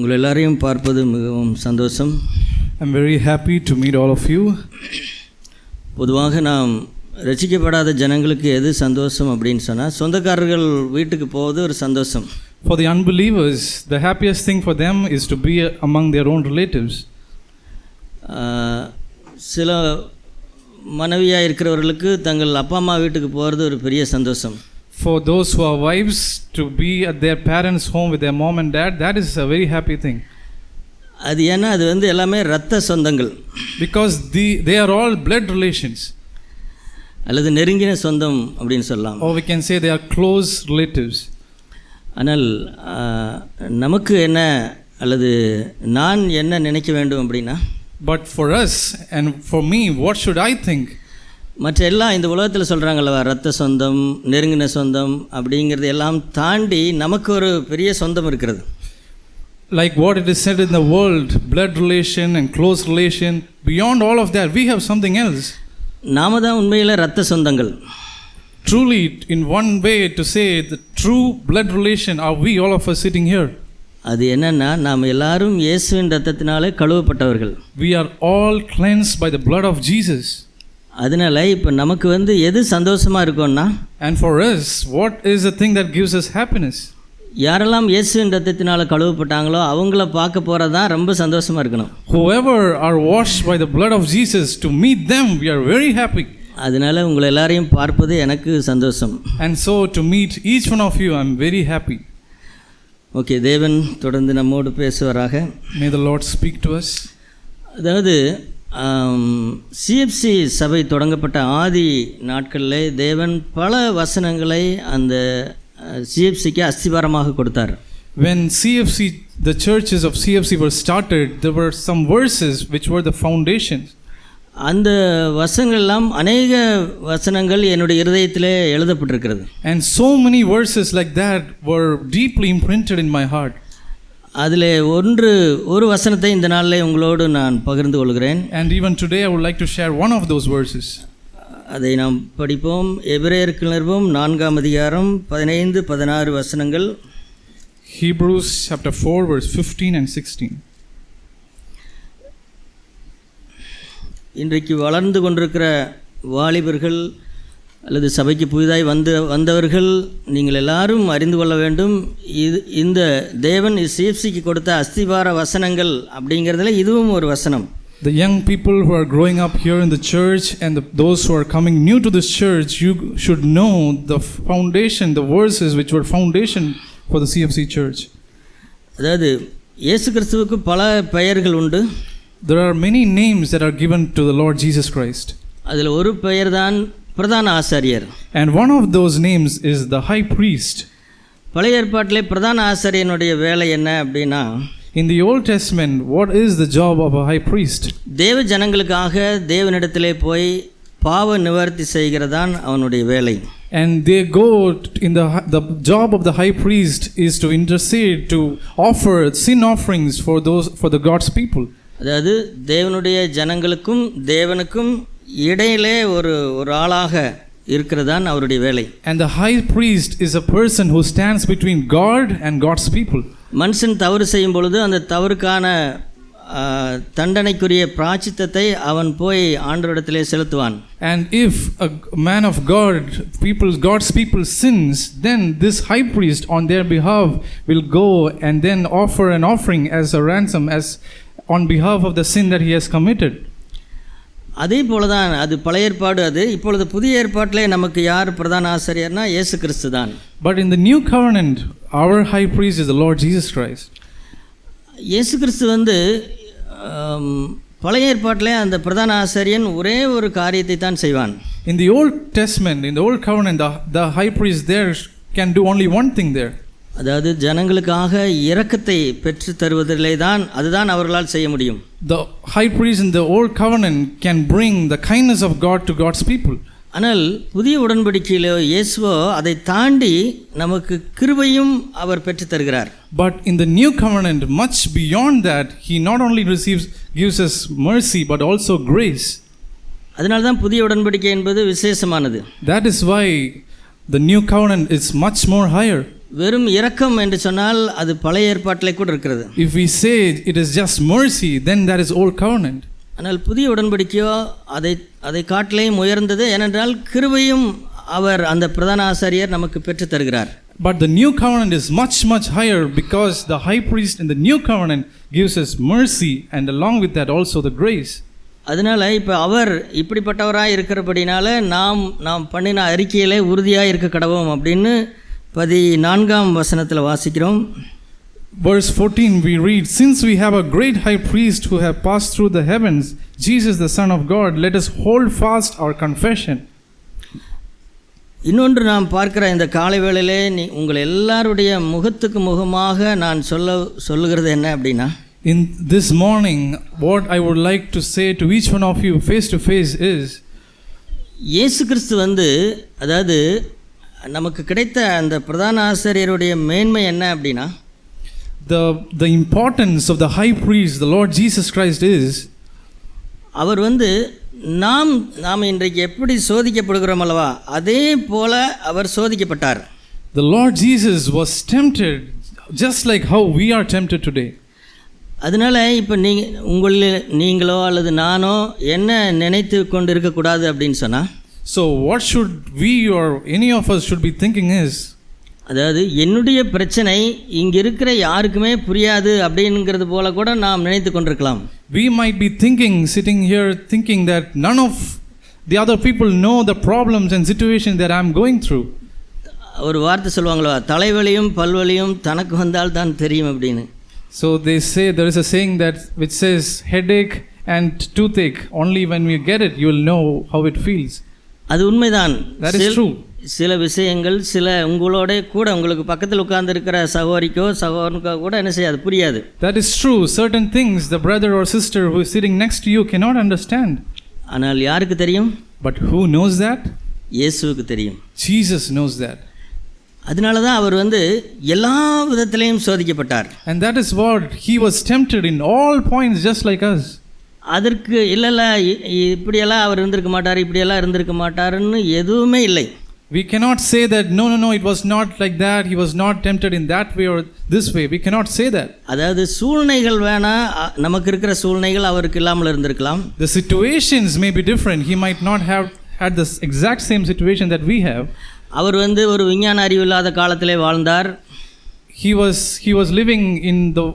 உங்கள் எல்லாரையும் பார்ப்பது மிகவும் சந்தோஷம். I'm very happy to meet all of you. பொதுவாக நாம் ரசிக்கப்படாத ஜனங்களுக்கு எது சந்தோஷம் அப்படின்னு சொன்னால் சொந்தக்காரர்கள் வீட்டுக்கு போவது ஒரு சந்தோஷம். For the unbelievers, the happiest thing for them is to be among their own relatives. சில மனைவியாக இருக்கிறவர்களுக்கு தங்கள் அப்பா அம்மா வீட்டுக்கு போகிறது ஒரு பெரிய சந்தோஷம். For those who are wives, to be at their parents' home with their mom and dad, that is a very happy thing. அது ஏன்னா அது எல்லாமே இரத்த சொந்தங்கள். Because they are all blood relations. அல்லது நெருங்கின சொந்தம் அப்படின்னு சொல்லலாம். Or we can say they are close relatives. ஆனால் நமக்கு என்ன அல்லது நான் என்ன நினைக்க வேண்டும் அப்படின்னா, but for us and for me, what should I think? மற்ற எல்லாம் இந்த உலகத்தில் சொல்கிறாங்களவா, ரத்த சொந்தம், நெருங்கின சொந்தம் அப்படிங்கிறது எல்லாம் தாண்டி நமக்கு ஒரு பெரிய சொந்தம் இருக்கிறது. Like what it is said in the world, blood relation and close relation, beyond all of that, we have something else. நாம தான் உண்மையில் ரத்த சொந்தங்கள். Truly, in one way to say, the true blood relation are we, all of us sitting here. அது என்னன்னா, நாம் எல்லாரும் இயேசுவின் ரத்தத்தினாலே கழுவப்பட்டவர்கள். We are all cleansed by the blood of Jesus. அதனால இப்போ நமக்கு எது சந்தோஷமாக இருக்கும்னா, and for us, what is the thing that gives us happiness? யாரெல்லாம் இயேசுவின் ரத்தத்தினால கழுவப்பட்டாங்களோ அவங்கள பார்க்க போகிறது தான் ரொம்ப சந்தோஷமாக இருக்கணும். Whoever are washed by the blood of Jesus, to meet them we are very happy. அதனால உங்களை எல்லாரையும் பார்ப்பது எனக்கு சந்தோஷம். And so to meet each one of you, I am very happy. Okay, தேவன் தொடர்ந்து நம்மோடு பேசுவாராக. May the Lord speak to us. அதாவது சிஎஃப்சி சபை தொடங்கப்பட்ட ஆதி நாட்களில் தேவன் பல வசனங்களை அந்த சிஎஃப்சிக்கு அஸ்திவாரமாக கொடுத்தார். When the churches of CFC were started, there were some verses which were the foundations. அந்த வசனங்கள் எல்லாம் அநேக வசனங்கள் என்னுடைய இருதயத்திலே எழுதப்பட்டிருக்கிறது. And so many verses like that were deeply imprinted in my heart. அதில் ஒரு வசனத்தை இந்த நாளில் உங்களோடு நான் பகிர்ந்து கொள்கிறேன். And even today I would like to share one of those verses. அதை நாம் படிப்போம். எபிரேயருக்கு நிருபம் 4ஆம் அதிகாரம் 15-16 வசனங்கள். Hebrews chapter 4 verse 15 and 16. இன்றைக்கு வளர்ந்து கொண்டிருக்கிற வாலிபர்கள் அல்லது சபைக்கு புதிதாய் வந்தவர்கள் நீங்கள் எல்லாரும் அறிந்து கொள்ள வேண்டும், இந்த தேவன் சிஎஃப்சிக்கு கொடுத்த அஸ்திவார வசனங்கள் அப்படிங்கிறதுல இதுவும் ஒரு வசனம். The young people who are growing up here in the church and those who are coming new to this church, you should know the foundation, the verses which were foundation for the CFC church. அதாவது இயேசு கிறிஸ்துவுக்கு பல பெயர்கள் உண்டு. There are many names that are given to the Lord Jesus Christ. அதில் ஒரு பெயர் தான் பிரதான ஆசாரியர். And one of those names is the high priest. பழைய ஏற்பாட்டிலே பிரதான ஆசாரியனுடைய வேலை என்ன அப்படின்னா, in the Old Testament, what is the job of a high priest? தேவ ஜனங்களுக்காக தேவனிடத்திலே போய் பாவ நிவர்த்தி செய்கிறதான் அவனுடைய வேலை. And they go in the job of the high priest is to intercede, to offer sin offerings for the God's people. அதாவது தேவனுடைய ஜனங்களுக்கும் தேவனுக்கும் இடையிலே ஒரு ஆளாக இருக்கிறதான் அவருடைய வேலை. And the high priest is a person who stands between God and God's people. மனுஷன் தவறு செய்யும் பொழுது அந்த தவறுக்கான தண்டனைக்குரிய பிராயச்சித்தத்தை அவன் போய் ஆண்டவரிடத்திலே செலுத்துவான். And if a man of God's people sins, then this high priest on their behalf will go and then offer an offering as a ransom, as on behalf of the sin that he has committed. அதே போல தான் அது பழைய ஏற்பாடு. அது இப்பொழுது புதிய ஏற்பாட்டிலே நமக்கு யார் பிரதான ஆசாரியர்னா இயேசு கிறிஸ்து தான். But in the new covenant, our high priest is the Lord Jesus Christ. இயேசு கிறிஸ்து பழைய ஏற்பாட்டிலே அந்த பிரதான ஆசாரியன் ஒரே ஒரு காரியத்தை தான் செய்வான். In the Old Testament, in the Old Covenant, the high priest there can do only one thing there. அதாவது ஜனங்களுக்காக இரக்கத்தை பெற்று தருவதிலே தான் அதுதான் அவர்களால் செய்ய முடியும். The high priest in the Old Covenant can bring the kindness of God to God's people. ஆனால் புதிய உடன்படிக்கையிலோ இயேசுவோ அதை தாண்டி நமக்கு கிருபையும் அவர் பெற்று தருகிறார். But in the new covenant, much beyond that, he not only gives us mercy but also grace. அதனால தான் புதிய உடன்படிக்கை என்பது விசேஷமானது. That is why the new covenant is much more higher. வெறும் இரக்கம் என்று சொன்னால் அது பழைய ஏற்பாட்டிலே கூட இருக்கிறது. If we say it is just mercy, then that is old covenant. ஆனால் புதிய உடன்படிக்கையோ அதை காட்டிலேயும் உயர்ந்தது. ஏனென்றால் கிருபையும் அவர் அந்த பிரதான ஆசாரியர் நமக்கு பெற்று தருகிறார். But the new covenant is much, much higher because the high priest in the new covenant gives us mercy and along with that also the grace. அதனால் இப்போ அவர் இப்படிப்பட்டவராக இருக்கிறபடினால நாம் பண்ணின அறிக்கையிலே உறுதியாக இருக்க கடவோம் அப்படின்னு 14ஆம் வசனத்தில் வாசிக்கிறோம். Verse 14 we read, since we have a great high priest who have passed through the heavens, Jesus the Son of God, let us hold fast our confession. இன்னொன்று நாம் பார்க்கிற இந்த காலை வேளையிலே உங்கள் எல்லாருடைய முகத்துக்கு முகமாக நான் சொல்லுகிறது என்ன அப்படின்னா, in this morning what I would like to say to each one of you face to face is, இயேசு கிறிஸ்து அதாவது நமக்கு கிடைத்த அந்த பிரதான ஆசாரியருடைய மேன்மை என்ன அப்படின்னா, the importance of the high priest the Lord Jesus Christ is, அவர் நாம் இன்றைக்கு எப்படி சோதிக்கப்படுகிறோம் அல்லவா, அதே போல அவர் சோதிக்கப்பட்டார். The Lord Jesus was tempted just like how we are tempted today. அதனால இப்போ நீங்களோ அல்லது நானோ என்ன நினைத்து கொண்டு இருக்கக்கூடாது அப்படின்னு சொன்னால், so what should we or any of us should be thinking is, அதாவது என்னுடைய பிரச்சனை இங்கே இருக்கிற யாருக்குமே புரியாது அப்படிங்கிறது போல கூட நாம் நினைத்து கொண்டிருக்கலாம். we might be sitting here thinking that none of the other people know the problems and situations that I am going through. ஒரு வார்த்தை சொல்லுவாங்களா, தலைவலியும் பல்வலியும் தனக்கு வந்தால் தான் தெரியும் அப்படின்னு. So they say, there is a saying that which says headache and toothache, only when we get it you will know how it feels. அது உண்மைதான். That is true. சில விஷயங்கள் உங்களோட கூட உங்களுக்கு பக்கத்தில் உட்கார்ந்து இருக்கிற சகோதரிக்கோ சகோதரனுக்கோ கூட என்ன செய்யாது, புரியாது. That is true. Certain things the brother or sister who is sitting next to you cannot understand. ஆனால் யாருக்கு தெரியும்? But who knows that? இயேசுவுக்கு தெரியும். Jesus knows that. அதனால தான் அவர் எல்லா விதத்திலையும் சோதிக்கப்பட்டார். And that is what he was tempted in all points just like us. அதற்கு இல்லைல்ல இப்படியெல்லாம் அவர் இருந்திருக்க மாட்டார், இப்படியெல்லாம் இருந்திருக்க மாட்டாருன்னு எதுவுமே இல்லை. We cannot say that no it was not like that, he was not tempted in that way or this way. We cannot say that. அதாவது சூழ்நிலைகள் வேணா நமக்கு இருக்கிற சூழ்நிலைகள் அவருக்கு இல்லாமல் இருந்திருக்கலாம். The situations may be different. He might not have had this exact same situation that we have. அவர் ஒரு விஞ்ஞான அறிவு இல்லாத காலத்திலே வாழ்ந்தார். He was living in the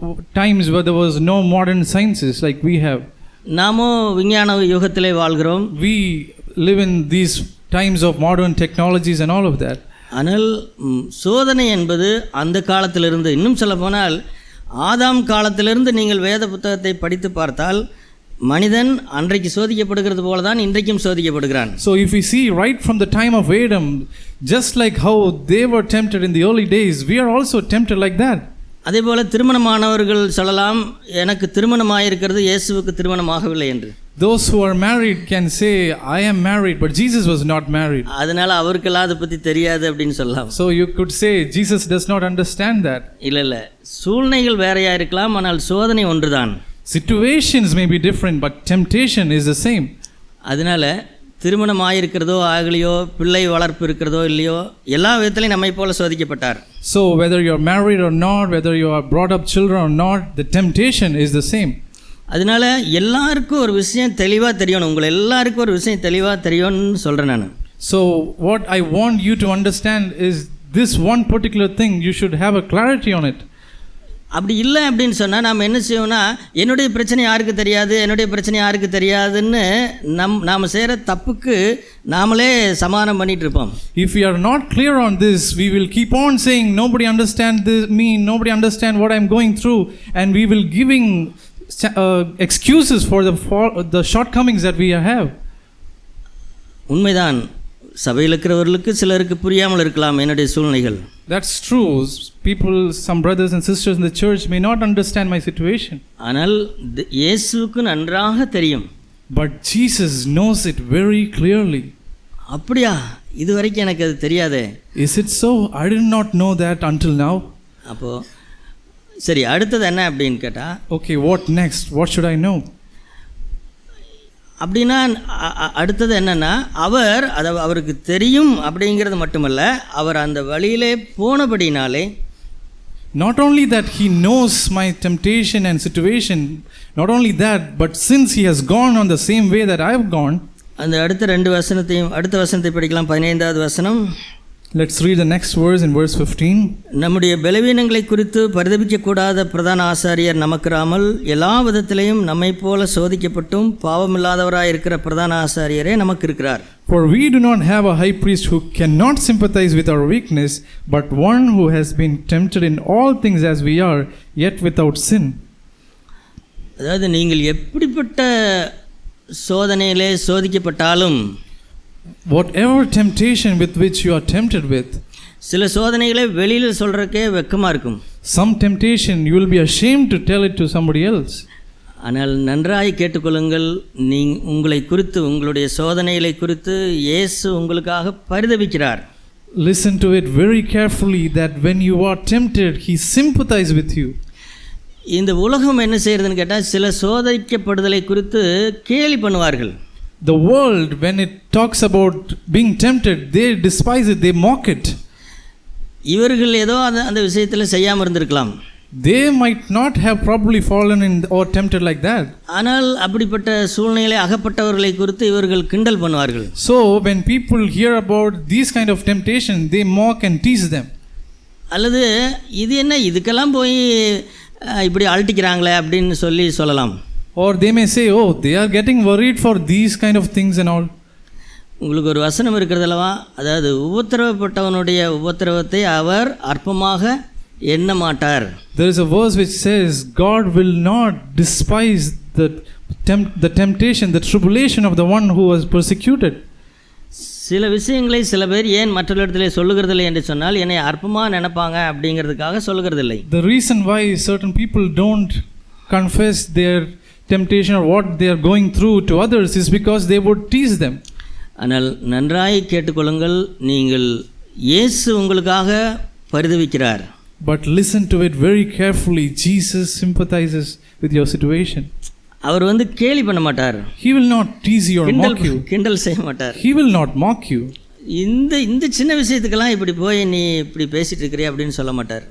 times where there was no modern sciences like we have. நாமோ விஞ்ஞான யுகத்திலே வாழ்கிறோம். We live in these times of modern technologies and all of that. ஆனால் சோதனை என்பது அந்த காலத்திலிருந்து, இன்னும் சொல்ல போனால் ஆதாம் காலத்திலிருந்து நீங்கள் வேத புத்தகத்தை படித்து பார்த்தால் மனிதன் அன்றைக்கு சோதிக்கப்படுகிறது போல தான் இன்றைக்கும் சோதிக்கப்படுகிறான். So if we see right from the time of Adam, just like how they were tempted in the early days, we are also tempted like that. அதே போல திருமணமானவர்கள் சொல்லலாம், எனக்கு திருமணமாயிருக்கிறது, இயேசுவுக்கு திருமணமாகவில்லை என்று. Those who are married can say, I am married, but Jesus was not married. அதனால அவருக்கெல்லாம் அதை பற்றி தெரியாது அப்படின்னு சொல்லலாம். So you could say Jesus does not understand that. இல்லை, சூழ்நிலைகள் வேறையா இருக்கலாம், ஆனால் சோதனை ஒன்றுதான். Situations may be different, but temptation is the same. அதனால திருமணம் ஆகிருக்கிறதோ ஆகலையோ, பிள்ளை வளர்ப்பு இருக்கிறதோ இல்லையோ, எல்லா விதத்திலையும் நம்மை போல சோதிக்கப்பட்டார். So whether you are married or not, whether you are brought up children or not, the temptation is the same. அதனால எல்லாருக்கும் ஒரு விஷயம் தெளிவாக தெரியணும், உங்களை எல்லாருக்கும் ஒரு விஷயம் தெளிவாக தெரியும்னு சொல்கிறேன் நான். So what I want you to understand is this one particular thing, you should have a clarity on it. அப்படி இல்லை அப்படின்னு சொன்னால் நாம் என்ன செய்வோம்னா, என்னுடைய பிரச்சனை யாருக்கு தெரியாது, என்னுடைய பிரச்சனை யாருக்கு தெரியாதுன்னு நாம் செய்கிற தப்புக்கு நாமளே சமாதானம் பண்ணிட்டு இருப்போம். If we are not clear on this, we will keep on saying nobody understand me, nobody understand what I am going through, and we will giving excuses for the shortcomings that we have. உண்மைதான், சபையில் இருக்கிறவர்களுக்கு சிலருக்கு புரியாமல் இருக்கலாம் என்னுடைய சூழ்நிலைகள். That's true. People, some brothers and sisters in the church may not understand my situation. ஆனால் இயேசுவுக்கு நன்றாக தெரியும். But Jesus knows it very clearly. அப்படியா, இதுவரைக்கும் எனக்கு அது தெரியாதே. Is it so? I did not know that until now. அப்போ சரி, அடுத்தது என்ன அப்படின்னு கேட்டால், okay, what next? What should I know? அப்படின்னா அடுத்தது என்னென்னா அவருக்கு தெரியும் அப்படிங்கிறது மட்டுமல்ல, அவர் அந்த வழியிலே போனபடினாலே, not only that he knows my temptation and situation, not only that, but since he has gone on the same way that I have gone. அந்த அடுத்த வசனத்தை படிக்கலாம். 15வது வசனம். Let's read the next verse in verse 15. நம்முடைய பலவீனங்களை குறித்து பரிதபிக்கக்கூடாத பிரதான ஆசாரியர் நமக்கிராமல் எல்லா விதத்திலையும் நம்மை போல சோதிக்கப்பட்டும் பாவமில்லாதவராய் இருக்கிற பிரதான ஆசாரியரே நமக்கு இருக்கிறார். For we do not have a high priest who cannot sympathize with our weakness, but one who has been tempted in all things as we are, yet without sin. அதாவது நீங்கள் எப்படிப்பட்ட சோதனையிலே சோதிக்கப்பட்டாலும், whatever temptation with which you are tempted with, சில சோதனைகளை வெளியில் சொல்றதுக்கே வெக்கமா இருக்கும். some temptation you will be ashamed to tell it to somebody else. ஆனால் நன்றாய் கேட்டுக்கொள்ளுங்கள், உங்களை குறித்து, உங்களுடைய சோதனைகளை குறித்து இயேசு உங்களுக்காக பரிதபிக்கிறார். Listen to it very carefully, that when you are tempted, he sympathizes with you. இந்த உலகம் என்ன செய்யறதுன்னு கேட்டால், சில சோதிக்கப்படுதலை குறித்து கேலி பண்ணுவார்கள். The world, when it talks about being tempted, they despise it, they mock it. இவர்கள் ஏதோ அந்த விஷயத்தில் செய்யாமல் இருந்திருக்கலாம். They might not have probably fallen in or tempted like that. ஆனால் அப்படிப்பட்ட சூழ்நிலையில் அகப்பட்டவர்களை குறித்து இவர்கள் கிண்டல் பண்ணுவார்கள். So when people hear about these kind of temptation, they mock and tease them. அல்லது இது என்ன, இதுக்கெல்லாம் போய் இப்படி அழட்டிக்கிறாங்களே அப்படின்னு சொல்லலாம். Or they may say, oh, they are getting worried for these kind of things and all. உங்களுக்கு ஒரு வசனம் இருக்கிறதல்லவா, அதாவது உபத்திரவப்பட்டவனுடைய உபத்திரவத்தை அவர் அற்பமாக எண்ண மாட்டார். There is a verse which says God will not despise the temptation, the tribulation of the one who was persecuted. சில விஷயங்களை சில பேர் ஏன் மற்றவர்களிடத்திலே சொல்லுகிறதில்லை என்று சொன்னால், என்னை அற்பமாக நினைப்பாங்க அப்படிங்கிறதுக்காக சொல்லுகிறதில்லை. The reason why certain people don't confess their temptation or what they are going through to others is because they would tease them. ஆனால் நன்றாய் கேட்டுக்கொள்ளுங்கள், நீங்கள் இயேசு உங்களுக்காக பரிதபிக்கிறார். But listen to it very carefully. Jesus sympathizes with your situation. அவர் கேலி பண்ண மாட்டார். He will not tease you or mock you. கிண்டல் செய்ய மாட்டார். He will not mock you. இந்த சின்ன விஷயத்துக்கெல்லாம் இப்படி போய் நீ இப்படி பேசிட்டு இருக்கிறியா அப்படின்னு சொல்ல மாட்டார்.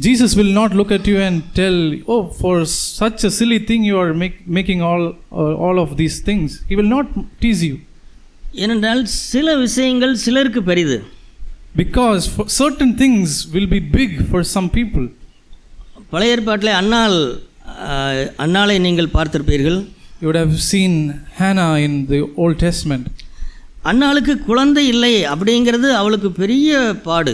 Jesus will not look at you and tell, oh, for such a silly thing you are making all of these things. He will not tease you. ஏனென்றால் சில விஷயங்கள் சிலருக்கு பெரிது. Because for certain things will be big for some people. பழைய ஏற்பாட்டிலே அன்னாளை நீங்கள் பார்த்திருப்பீர்கள். You would have seen Hannah in the Old Testament. அன்னாளுக்கு குழந்தை இல்லை அப்படிங்கிறது அவளுக்கு பெரிய பாடு.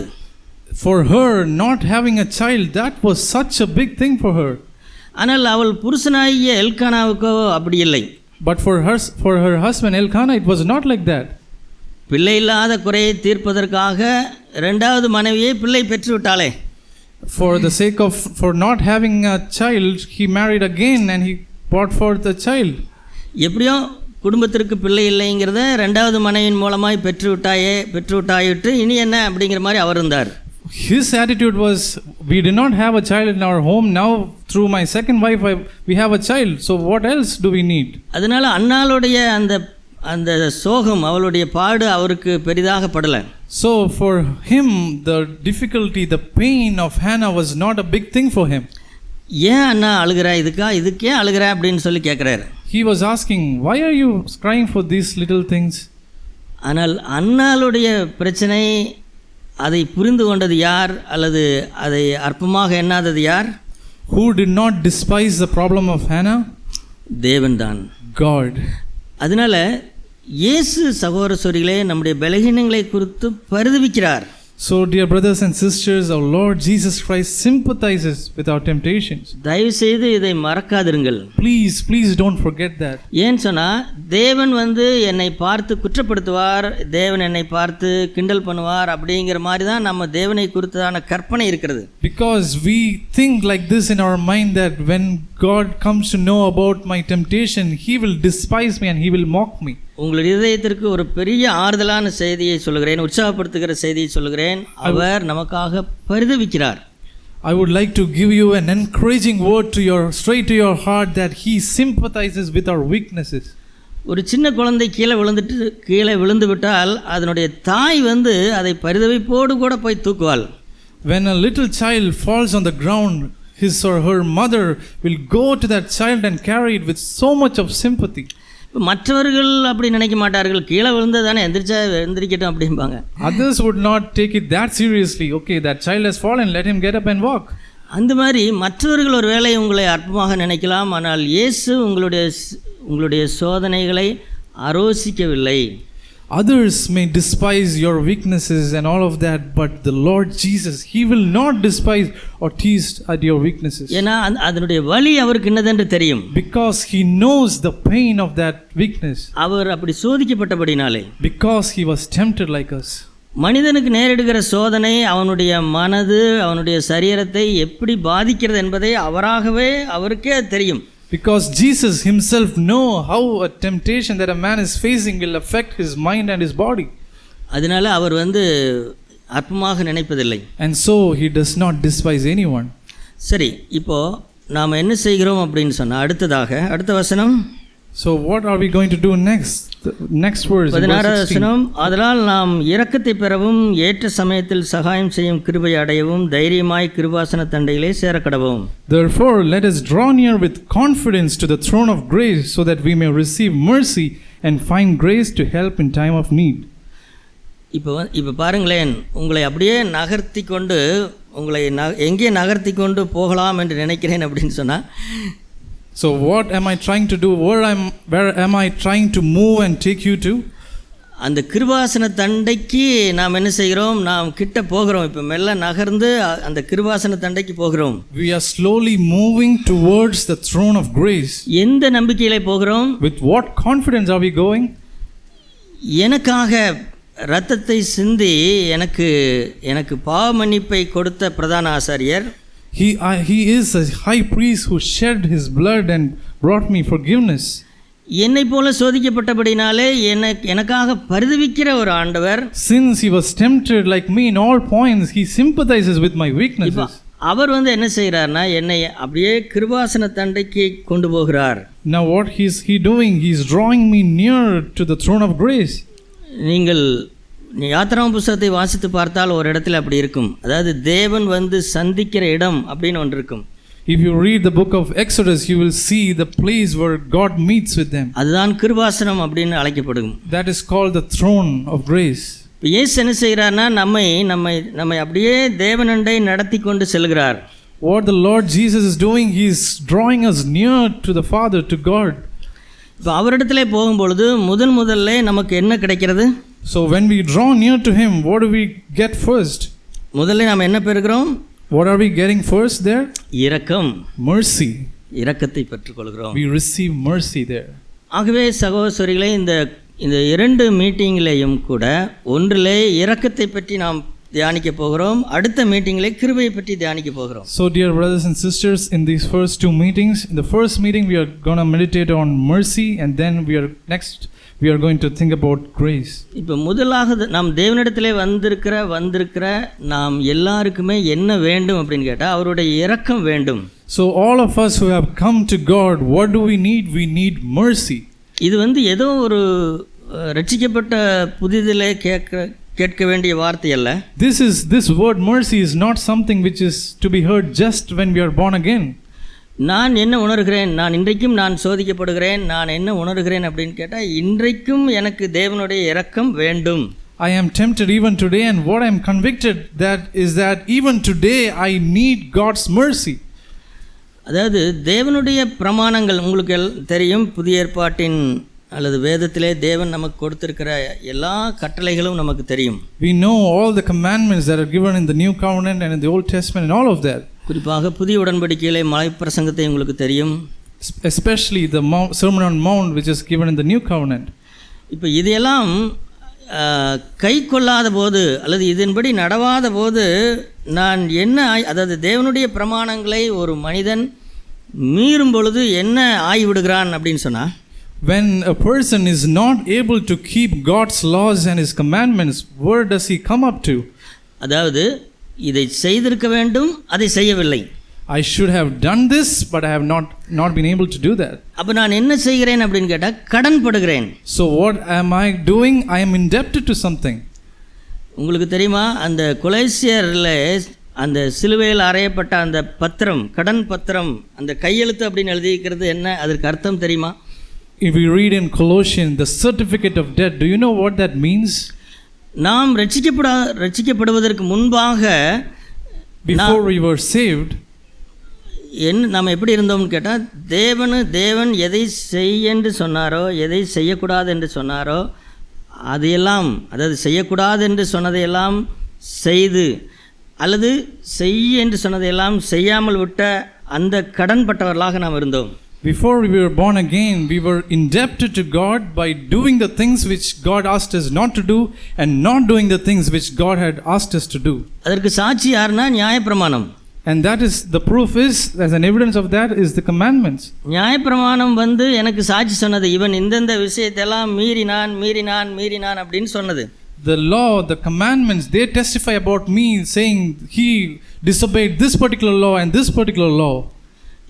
For her not having a child, that was such a big thing for her. ஆனால் அவள் புருஷனாகிய எல்கானாவுக்கோ அப்படி இல்லை. But for her husband Elkanah, it was not like that. பிள்ளை இல்லாத குறையை தீர்ப்பதற்காக இரண்டாவது மனைவியை பிள்ளை பெற்று விட்டாளே. For the sake of not having a child, he married again and he brought forth a child. எப்படியோ குடும்பத்திற்கு பிள்ளை இல்லைங்கிறத ரெண்டாவது மனைவியின் மூலமாய் பெற்று விட்டாயிட்டு இனி என்ன அப்படிங்கிற மாதிரி அவர் இருந்தார். His attitude was, we did not have a child in our home, now through my second wife we have a child, so what else do we need? அதனால அன்னாளுடைய அந்த சோகம், அவளுடைய பாடு அவருக்கு பெரிதாக படல. So for him the difficulty, the pain of Hannah was not a big thing for him. ஏன் அண்ணா அழுகிறா, இதுக்கே அழுகிறா அப்படின்னு சொல்லி கேட்குறாரு. He was asking, why are you crying for these little things? ஆனால் அன்னாளுடைய பிரச்சனை, அதை புரிந்து கொண்டது யார் அல்லது அதை அற்பமாக எண்ணாதது யார்? Who did not despise the problem of Hannah? தேவன்தான், God. அதனால இயேசு சகோதர சகோதரிகளே நம்முடைய பலகீனங்களை குறித்து பரிதபிக்கிறார். So dear brothers and sisters, our Lord Jesus Christ sympathizes with our temptations. தயவு செய்து இதை மறக்காதிருங்கள். Please don't forget that. ஏன் சொன்னா, தேவன் என்னை பார்த்து குற்றப்படுத்துவார், தேவன் என்னை பார்த்து கிண்டல் பண்ணுவார் அப்படிங்கிற மாதிரி தான் நம்ம தேவனை குறித்ததான கற்பனை இருக்கிறது. Because we think like this in our mind, that when God comes to know about my temptation, he will despise me and he will mock me. உங்கள் இதயத்திற்கு ஒரு பெரிய ஆறுதலான செய்தியை சொல்லுகிறேன், உற்சாகப்படுத்துகிற செய்தியை சொல்லுகிறேன். அவர் நமக்காக பரிதபிக்கிறார். I would like to give you an encouraging word straight to your heart, that he sympathizes with our weaknesses. ஒரு சின்ன குழந்தை கீழே விழுந்து விட்டால் அதனுடைய தாய் வந்து அதை பரிதவிப்போடு கூட போய் தூக்குவாள். When a little child falls on the ground, his or her mother will go to that child and carry it with so much of sympathy. மற்றவர்கள் அப்படி நினைக்க மாட்டார்கள், கீழே விழுந்ததானே எந்திரிக்கட்டும் அப்படிம்பாங்க. Others would not take it that seriously. Okay, that child has fallen, let him get up and walk. அந்த மாதிரி மற்றவர்கள் ஒரு வேளை உங்களை அற்பமாக நினைக்கலாம், ஆனால் இயேசு உங்களுடைய சோதனைகளை அரோசிக்கவில்லை. Others may despise your weaknesses and all of that, but the Lord Jesus, He will not despise or tease at your weaknesses. ஏன்னா அதனுடைய வலி அவருக்கு என்னதென்று தெரியும். Because He knows the pain of that weakness. அவர் அப்படி சோதிக்கப்பட்டபடினாலே. Because He was tempted like us. மனிதனுக்கு நேரிடுகிற சோதனை அவனுடைய மனது, அவனுடைய சரீரத்தை எப்படி பாதிக்கிறது என்பதை அவருக்கே தெரியும். Because Jesus himself know how a temptation that a man is facing will affect his mind and his body. அதனால அவர் அற்பமாக நினைப்பதில்லை. And so he does not despise anyone. சரி, இப்போ நாம் என்ன செய்கிறோம் அப்படின்னு சொன்னா அடுத்த வசனம். So what are we going to do next? The next verse. 16வது வசனம். அதனால் நாம் இரக்கத்தை பெறவும் ஏற்ற சமயத்தில் சகாயம் செய்யும் கிருபை அடையவும் தைரியமாய் கிருபாசன தண்டையிலே சேரக்கடவும். Therefore let us draw near with confidence to the throne of grace, so that we may receive mercy and find grace to help in time of need. இப்போ பாருங்களேன், உங்களை அப்படியே நகர்த்தி கொண்டு எங்கே நகர்த்தி கொண்டு போகலாம் என்று நினைக்கிறேன் அப்படின்னு சொன்னா, so what am I trying to do? Where am I trying to move and take you to? அந்த கிருபாசன தண்டைக்கு நாம் என்ன செய்கிறோம்? நாம் கிட்ட போகிறோம். இப்போ மெல்ல நகர்ந்து அந்த கிருபாசன தண்டைக்கு போகிறோம். We are slowly moving towards the throne of grace. எந்த நம்பிக்கையிலே போகிறோம்? With what confidence are we going? எனக்காக இரத்தத்தை சிந்தி எனக்கு பாவ மன்னிப்பை கொடுத்த பிரதான ஆசாரியர், He is a high priest who shed his blood and brought me forgiveness. என்னை போல சோதிக்கப்பட்டபடினாலே எனக்காக பரிதவிக்கிற ஒரு ஆண்டவர். Since he was tempted like me in all points, he sympathizes with my weaknesses. அவர் என்ன செய்கிறார்னா, என்னை அப்படியே கிருபாசன தண்டைக்கு கொண்டு போகிறார். Now what he doing? He is drawing me near to the throne of grace. நீங்கள் யாத்திராகம புத்தகத்தை வாசித்து பார்த்தால் ஒரு இடத்துல அப்படி இருக்கும். அதாவது தேவன் சந்திக்கிற இடம் அப்படின்னு ஒன்று இருக்கும். If you read the book of Exodus, you will see the place where God meets with them. அதுதான் கிருபாசனம் அப்படின்னு அழைக்கப்படும். That is called the throne of grace. இயேசு என்ன செய்கிறார்னா, நம்மை அப்படியே தேவனண்டை நடத்தி கொண்டு செல்கிறார். What the Lord Jesus is doing, he is drawing us near to the Father, to God. இப்போ அவரிடத்திலே போகும்பொழுது முதல்ல நமக்கு என்ன கிடைக்கிறது? So when we draw near to him, what do we get first? முதல்ல நாம் என்ன பெறுகிறோம்? What are we getting first there? இரக்கம், mercy. இரக்கத்தை பெற்றுக்கொள்கிறோம். We receive mercy there. ஆகவே சகோதரர்களே, இந்த இரண்டு மீட்டிங்லேயும் கூட ஒன்றிலே இரக்கத்தை பற்றி நாம் தியானிக்க போகிறோம், அடுத்த மீட்டிங்கிலே கிருபையை பற்றி தியானிக்க போகிறோம். So dear brothers and sisters, in these first two meetings, in the first meeting we are going to meditate on mercy, and then we are going to think about grace. இப்போ முதலாக நாம் தேவனிடத்திலே வந்திருக்கிற நாம் எல்லாருக்குமே என்ன வேண்டும் அப்படின்னு கேட்டால் அவருடைய இரக்கம் வேண்டும். So all of us who have come to God, what do we need? We need mercy. இது ஏதோ ஒரு ரட்சிக்கப்பட்ட புதிதிலே கேட்க வேண்டிய வார்த்தை அல்ல. This word mercy is not something which is to be heard just when we are born again. நான் என்ன உணர்கிறேன், நான் இன்றைக்கும் சோதிக்கப்படுகிறேன், நான் என்ன உணர்கிறேன் அப்படின்னு கேட்டால், இன்றைக்கும் எனக்கு தேவனுடைய இரக்கம் வேண்டும். I am tempted even today, and what I am convicted is that even today I need God's mercy. அதாவது தேவனுடைய பிரமாணங்கள் உங்களுக்கு தெரியும். புதிய ஏற்பாட்டின் அல்லது வேதத்திலே தேவன் நமக்கு கொடுத்திருக்கிற எல்லா கட்டளைகளும் நமக்கு தெரியும். We know all the commandments that are given in the New Covenant and in the Old Testament and all of that. குறிப்பாக புதிய உடன்படிக்கையிலே மலை பிரசங்கத்தை உங்களுக்கு தெரியும். Especially the Sermon on Mount which is given in the New Covenant. இப்போ இதையெல்லாம் கை கொள்ளாத போது அல்லது இதன்படி நடவாத போது அதாவது தேவனுடைய பிரமாணங்களை ஒரு மனிதன் மீறும் பொழுது என்ன ஆகிவிடுகிறான் அப்படின்னு சொன்னா, when a person is not able to keep God's laws and his commandments, where does he come up to? அதாவது இதை செய்திருக்க வேண்டும், அதை செய்யவில்லை. I should have done this, but I have not been able to do that. அப்போ நான் என்ன செய்கிறேன் அப்படின்னு கேட்டால் கடன் படுகிறேன். So what am I doing? I am indebted to something. உங்களுக்கு தெரியுமா, அந்த கொலைசியரில் அந்த சிலுவையில் அறையப்பட்ட அந்த பத்திரம், கடன் பத்திரம், அந்த கையெழுத்து அப்படின்னு எழுதியிருக்கிறது என்ன, அதற்கு அர்த்தம் தெரியுமா? If we read in Colossians, the certificate of debt, do you know what that means? நாம் ரட்சிக்கப்படுவதற்கு முன்பாக before we were saved, நாம் எப்படி இருந்தோம்னு கேட்டால், தேவன் எதை செய் என்று சொன்னாரோ, எதை செய்யக்கூடாது என்று சொன்னாரோ அதையெல்லாம், அதாவது செய்யக்கூடாது என்று சொன்னதையெல்லாம் செய்து, அல்லது செய்ய என்று சொன்னதையெல்லாம் செய்யாமல் விட்ட அந்த கடன் பட்டவர்களாக நாம் இருந்தோம். Before we were born again, we were indebted to God by doing the things which God asked us not to do and not doing the things which God had asked us to do. அதற்கு சாட்சி யாருன்னா நியாயப்பிரமாணம். And that is the proof is, as an evidence of that is the commandments. நியாயப்பிரமாணம் எனக்கு சாட்சி சொன்னது, இவன் இந்தந்த விஷயத்தெல்லாம் மீறினான் அப்படின்னு சொன்னது. The law, the commandments, they testify about me, saying he disobeyed this particular law and this particular law.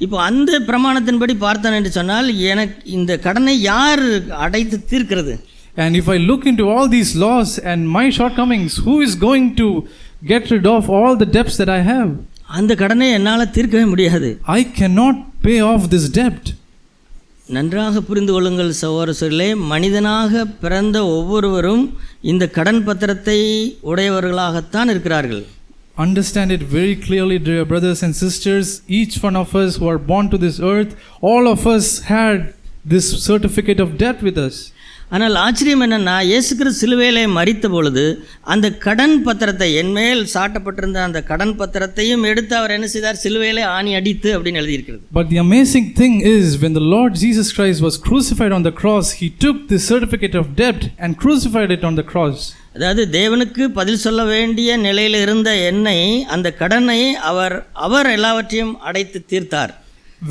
இப்போ அந்த பிரமாணத்தின்படி பார்த்தான் என்று சொன்னால், எனக்கு இந்த கடனை யார் அடைத்து தீர்க்கிறது? And if I look into all these laws and my shortcomings, who is going to get rid of all the debts that I have? அந்த கடனை என்னால் தீர்க்கவே முடியாது. I cannot pay off this debt. நன்றாக புரிந்து கொள்ளுங்கள் சகோதரர்களே, மனிதனாக பிறந்த ஒவ்வொருவரும் இந்த கடன் பத்திரத்தை உடையவர்களாகத்தான் இருக்கிறார்கள். Understand it very clearly, dear brothers and sisters. Each one of us who are born to this earth, all of us had this certificate of debt with us. ஆனால் ஆச்சரியம் என்னன்னா, இயேசு கிறிஸ்து சிலுவையிலே மரித்த பொழுது அந்த கடன் பத்திரத்தை, என்மேல் சாட்டப்பட்டிருந்த அந்த கடன் பத்திரத்தையும் எடுத்து அவர் என்ன செய்தார்? சிலுவையிலே ஆணி அடித்து அப்படின்னு எழுதியிருக்கிறது. But the amazing thing is, when the Lord Jesus Christ was crucified on the cross, he took the certificate of debt and crucified it on the cross. அதாவது தேவனுக்கு பதில் சொல்ல வேண்டிய நிலையில் இருந்த என்னை, அந்த கடனை அவர் எல்லாவற்றையும் அடைத்து தீர்த்தார்.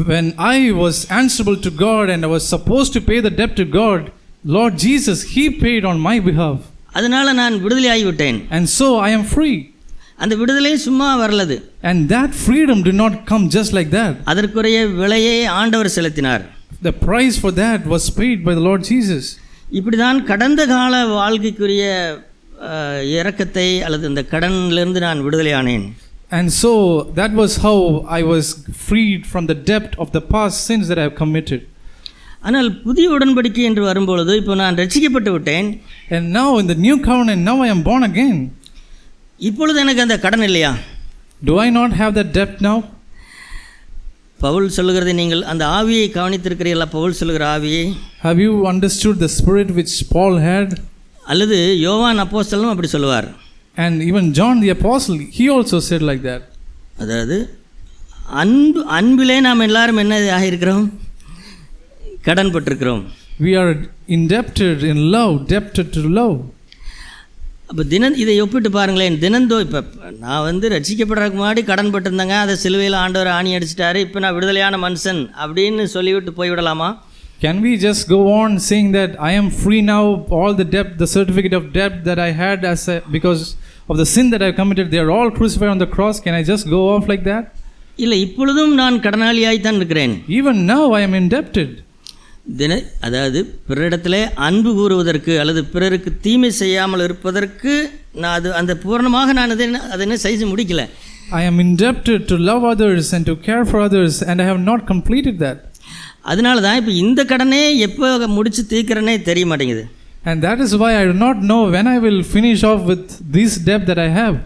When I was answerable to God and I was supposed to pay the debt to God, Lord Jesus, he paid on my behalf. அதனால நான் விடுதலையாகி விட்டேன். And so I am free. அந்த விடுதலை சும்மா வரலது. And that freedom did not come just like that. அதற்குரிய விலையை ஆண்டவர் செலுத்தினார். The price for that was paid by the Lord Jesus. இப்படிதான் கடந்த கால வாழ்க்கைக்குரிய இரக்கத்தை அல்லது இந்த கடனிலிருந்து நான் விடுதலையானேன். And so that was how I was freed from the debt of the past sins that I have committed. ஆனால் புதிய உடன்படிக்கை என்று வரும்பொழுது இப்போ நான் ரட்சிக்கப்பட்டு விட்டேன். And now in the new covenant, now I am born again. இப்பொழுது எனக்கு அந்த கடன் இல்லையா? Do I not have that debt now? Pavul சொல்லுகிறதை நீங்கள் அந்த ஆவியை கவனித்திருக்கிறீர்களா? பவுல் சொல்லுகிற ஆவியை. Have you understood the spirit which Paul had? அல்லது யோவான் அப்போஸ்தலனும் அப்படி சொல்லுவார். And even John the apostle, he also said like that. அதாவது அன்பிலே நாம் எல்லாரும் என்ன ஆகியிருக்கிறோம்? கடன் பட்டிருக்கிறோம். We are indebted in love, debted to love. அப்போ இதை ஒப்பிட்டு பாருங்களேன். இப்போ நான் ரட்சிக்கப்படுறதுக்கு முன்னாடி கடன் பட்டிருந்தாங்க, அதை சிலுவையில் ஆண்டவர் ஆணி அடிச்சிட்டாரு, இப்போ நான் விடுதலையான மனுஷன் அப்படின்னு சொல்லிவிட்டு போய்விடலாமா? Can we just go on saying that I am free now, all the debt, the certificate of debt that I had because of the sin that I committed, they are all crucified on the cross? Can I just go off like that? இல்லை, இப்பொழுதும் நான் கடனாளியாய்த்தான் இருக்கிறேன். Even now I am indebted. அதாவது பிறரிடத்தில் அன்பு கூறுவதற்கு அல்லது பிறருக்கு தீமை செய்யாமல் இருப்பதற்கு நான் அந்த பூர்ணமாக நான் அதை செய்து முடிக்கல. I am indebted to love others and to care for others, and I have not completed that. அதனால தான் இப்போ இந்த கடனே எப்போ முடிச்சு தீர்க்கிறனே தெரிய மாட்டேங்குது. And that is why I do not know when I will finish off with this debt that I have.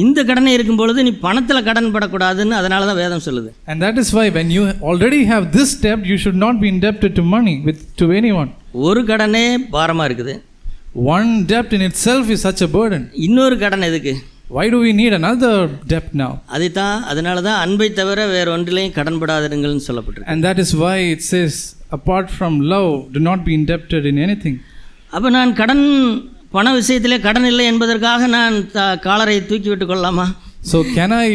இந்த கடனை இருக்கும் பொழுது நீ பணத்தில் கடன் படக்கூடாதுன்னு அதனால தான் வேதம் சொல்லுது. And that is why when you already have this debt, you should not be indebted to money to anyone. ஒரு கடனே பாரமா இருக்குது. One debt in itself is such a burden. இன்னொரு கடன் எதுக்கு? Why do we need another debt now? அதனால தான் அன்பை தவிர வேற ஒன்றிலையும் கடன் படாதீர்கள்னு சொல்லப்பட்டிருக்கு. And that is why it says, apart from love, do not be indebted in anything. அப்போ நான் பண விஷயத்திலே கடன் இல்லை என்பதற்காக நான் காலரை தூக்கி விட்டு கொள்ளலாமா? So can I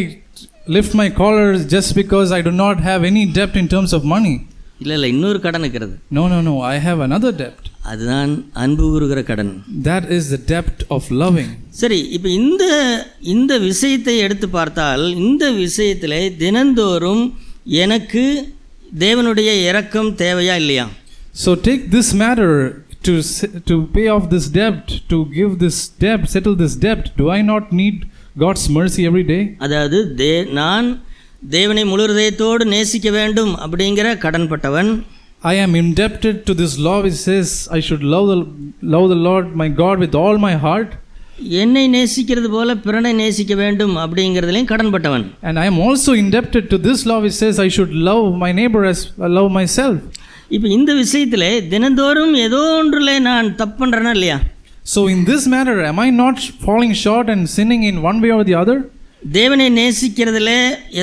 lift my collar just because I do not have any debt in terms of money? இல்லை, இன்னொரு கடன் இருக்கிறது. No, I have another debt. அதுதான் அன்பு கூறுகிற கடன். That is the debt of loving. சரி, இப்போ இந்த விஷயத்தை எடுத்து பார்த்தால் இந்த விஷயத்தில் தினந்தோறும் எனக்கு தேவனுடைய இரக்கம் தேவையா இல்லையா? So take this matter to pay off this debt, to give this debt, settle this debt. Do I not need God's mercy every day? அதாவது நான் தேவனை முழு இதயத்தோடு நேசிக்க வேண்டும் அப்படிங்கிற கடன்பட்டவன். I am indebted to this law which says I should love the Lord my God with all my heart. என்னை நேசிக்கிறது போல பிறனை நேசிக்க வேண்டும் அப்படிங்கிறதுலையும் கடன்பட்டவன். And I am also indebted to this law which says I should love my neighbor as I love myself. இப்போ இந்த விஷயத்தில் தினந்தோறும் ஏதோ ஒன்றில் நான் தப்பு பண்ணுறேனா இல்லையா? So in this matter, am I not falling short and sinning in one way or the other? தேவனை நேசிக்கிறதுல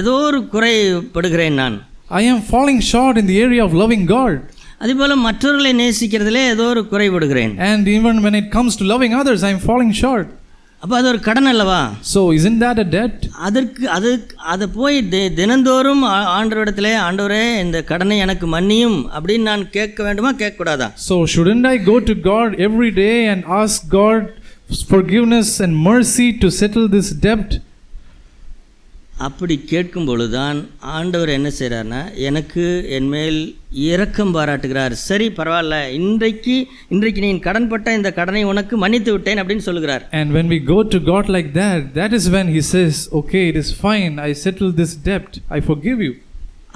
ஏதோ ஒரு குறைபடுகிறேன் நான். I am falling short in the area of loving God. அதேபோல் மற்றவர்களை நேசிக்கிறதுல ஏதோ ஒரு குறைபடுகிறேன். And even when it comes to loving others, I am falling short. அப்போ அது ஒரு கடன் அல்லவா? So isn't that a debt? அதை போய் தினந்தோறும் ஆண்டவரிடத்தில் ஆண்டவரே இந்த கடனை எனக்கு மன்னியும் அப்படின்னு நான் கேட்க வேண்டுமா கேட்கக்கூடாதா? So shouldn't I go to God every day and ask God forgiveness and mercy to settle this debt? அப்படி கேட்கும் பொழுதுதான் ஆண்டவர் என்ன செய்கிறார்னா எனக்கு என்மேல் இரக்கம் பாராட்டுகிறார். சரி பரவாயில்ல, இன்றைக்கு நீ கடன்பட்ட இந்த கடனை உனக்கு மன்னித்து விட்டேன் அப்படின்னு சொல்லுகிறார். And when we go to God like that, that is when he says, okay, it is fine, I settled this debt, I forgive you.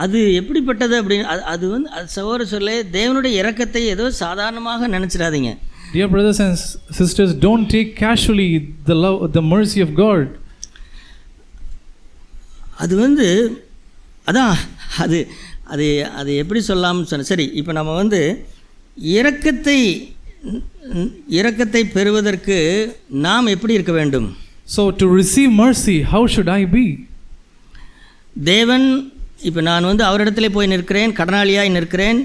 அது எப்படிப்பட்டது அப்படின்னு அது சகோதர சொல்ல தேவனுடைய இரக்கத்தை ஏதோ சாதாரணமாக நினச்சிடாதீங்க. Dear brothers and sisters, don't take casually the mercy of God. அது அதான் அது அது அது எப்படி சொல்லலாம்னு சொன்ன. சரி, இப்போ நம்ம இரக்கத்தை பெறுவதற்கு நாம் எப்படி இருக்க வேண்டும்? So to receive mercy, how should I be? தேவன் இப்போ நான் அவரிடத்துல போய் நிற்கிறேன், கடனாளியாய் நிற்கிறேன்.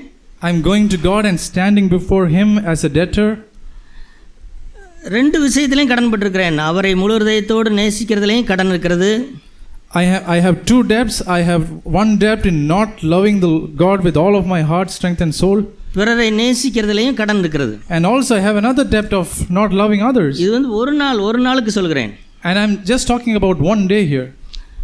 I am going to God and standing before him as a debtor. ரெண்டு விஷயத்திலையும் கடன் பட்டிருக்கிறேன். அவரை முழு இதயத்தோடு நேசிக்கிறதுலையும் கடன் இருக்கிறது. I have two debts. I have one debt in not loving the God with all of my heart, strength and soul. பிறரை நேசிக்கிறதுலையும் கடன் இருக்கிறது. And also I have another debt of not loving others. இது ஒரு நாளுக்கு சொல்கிறேன். And I'm just talking about one day here.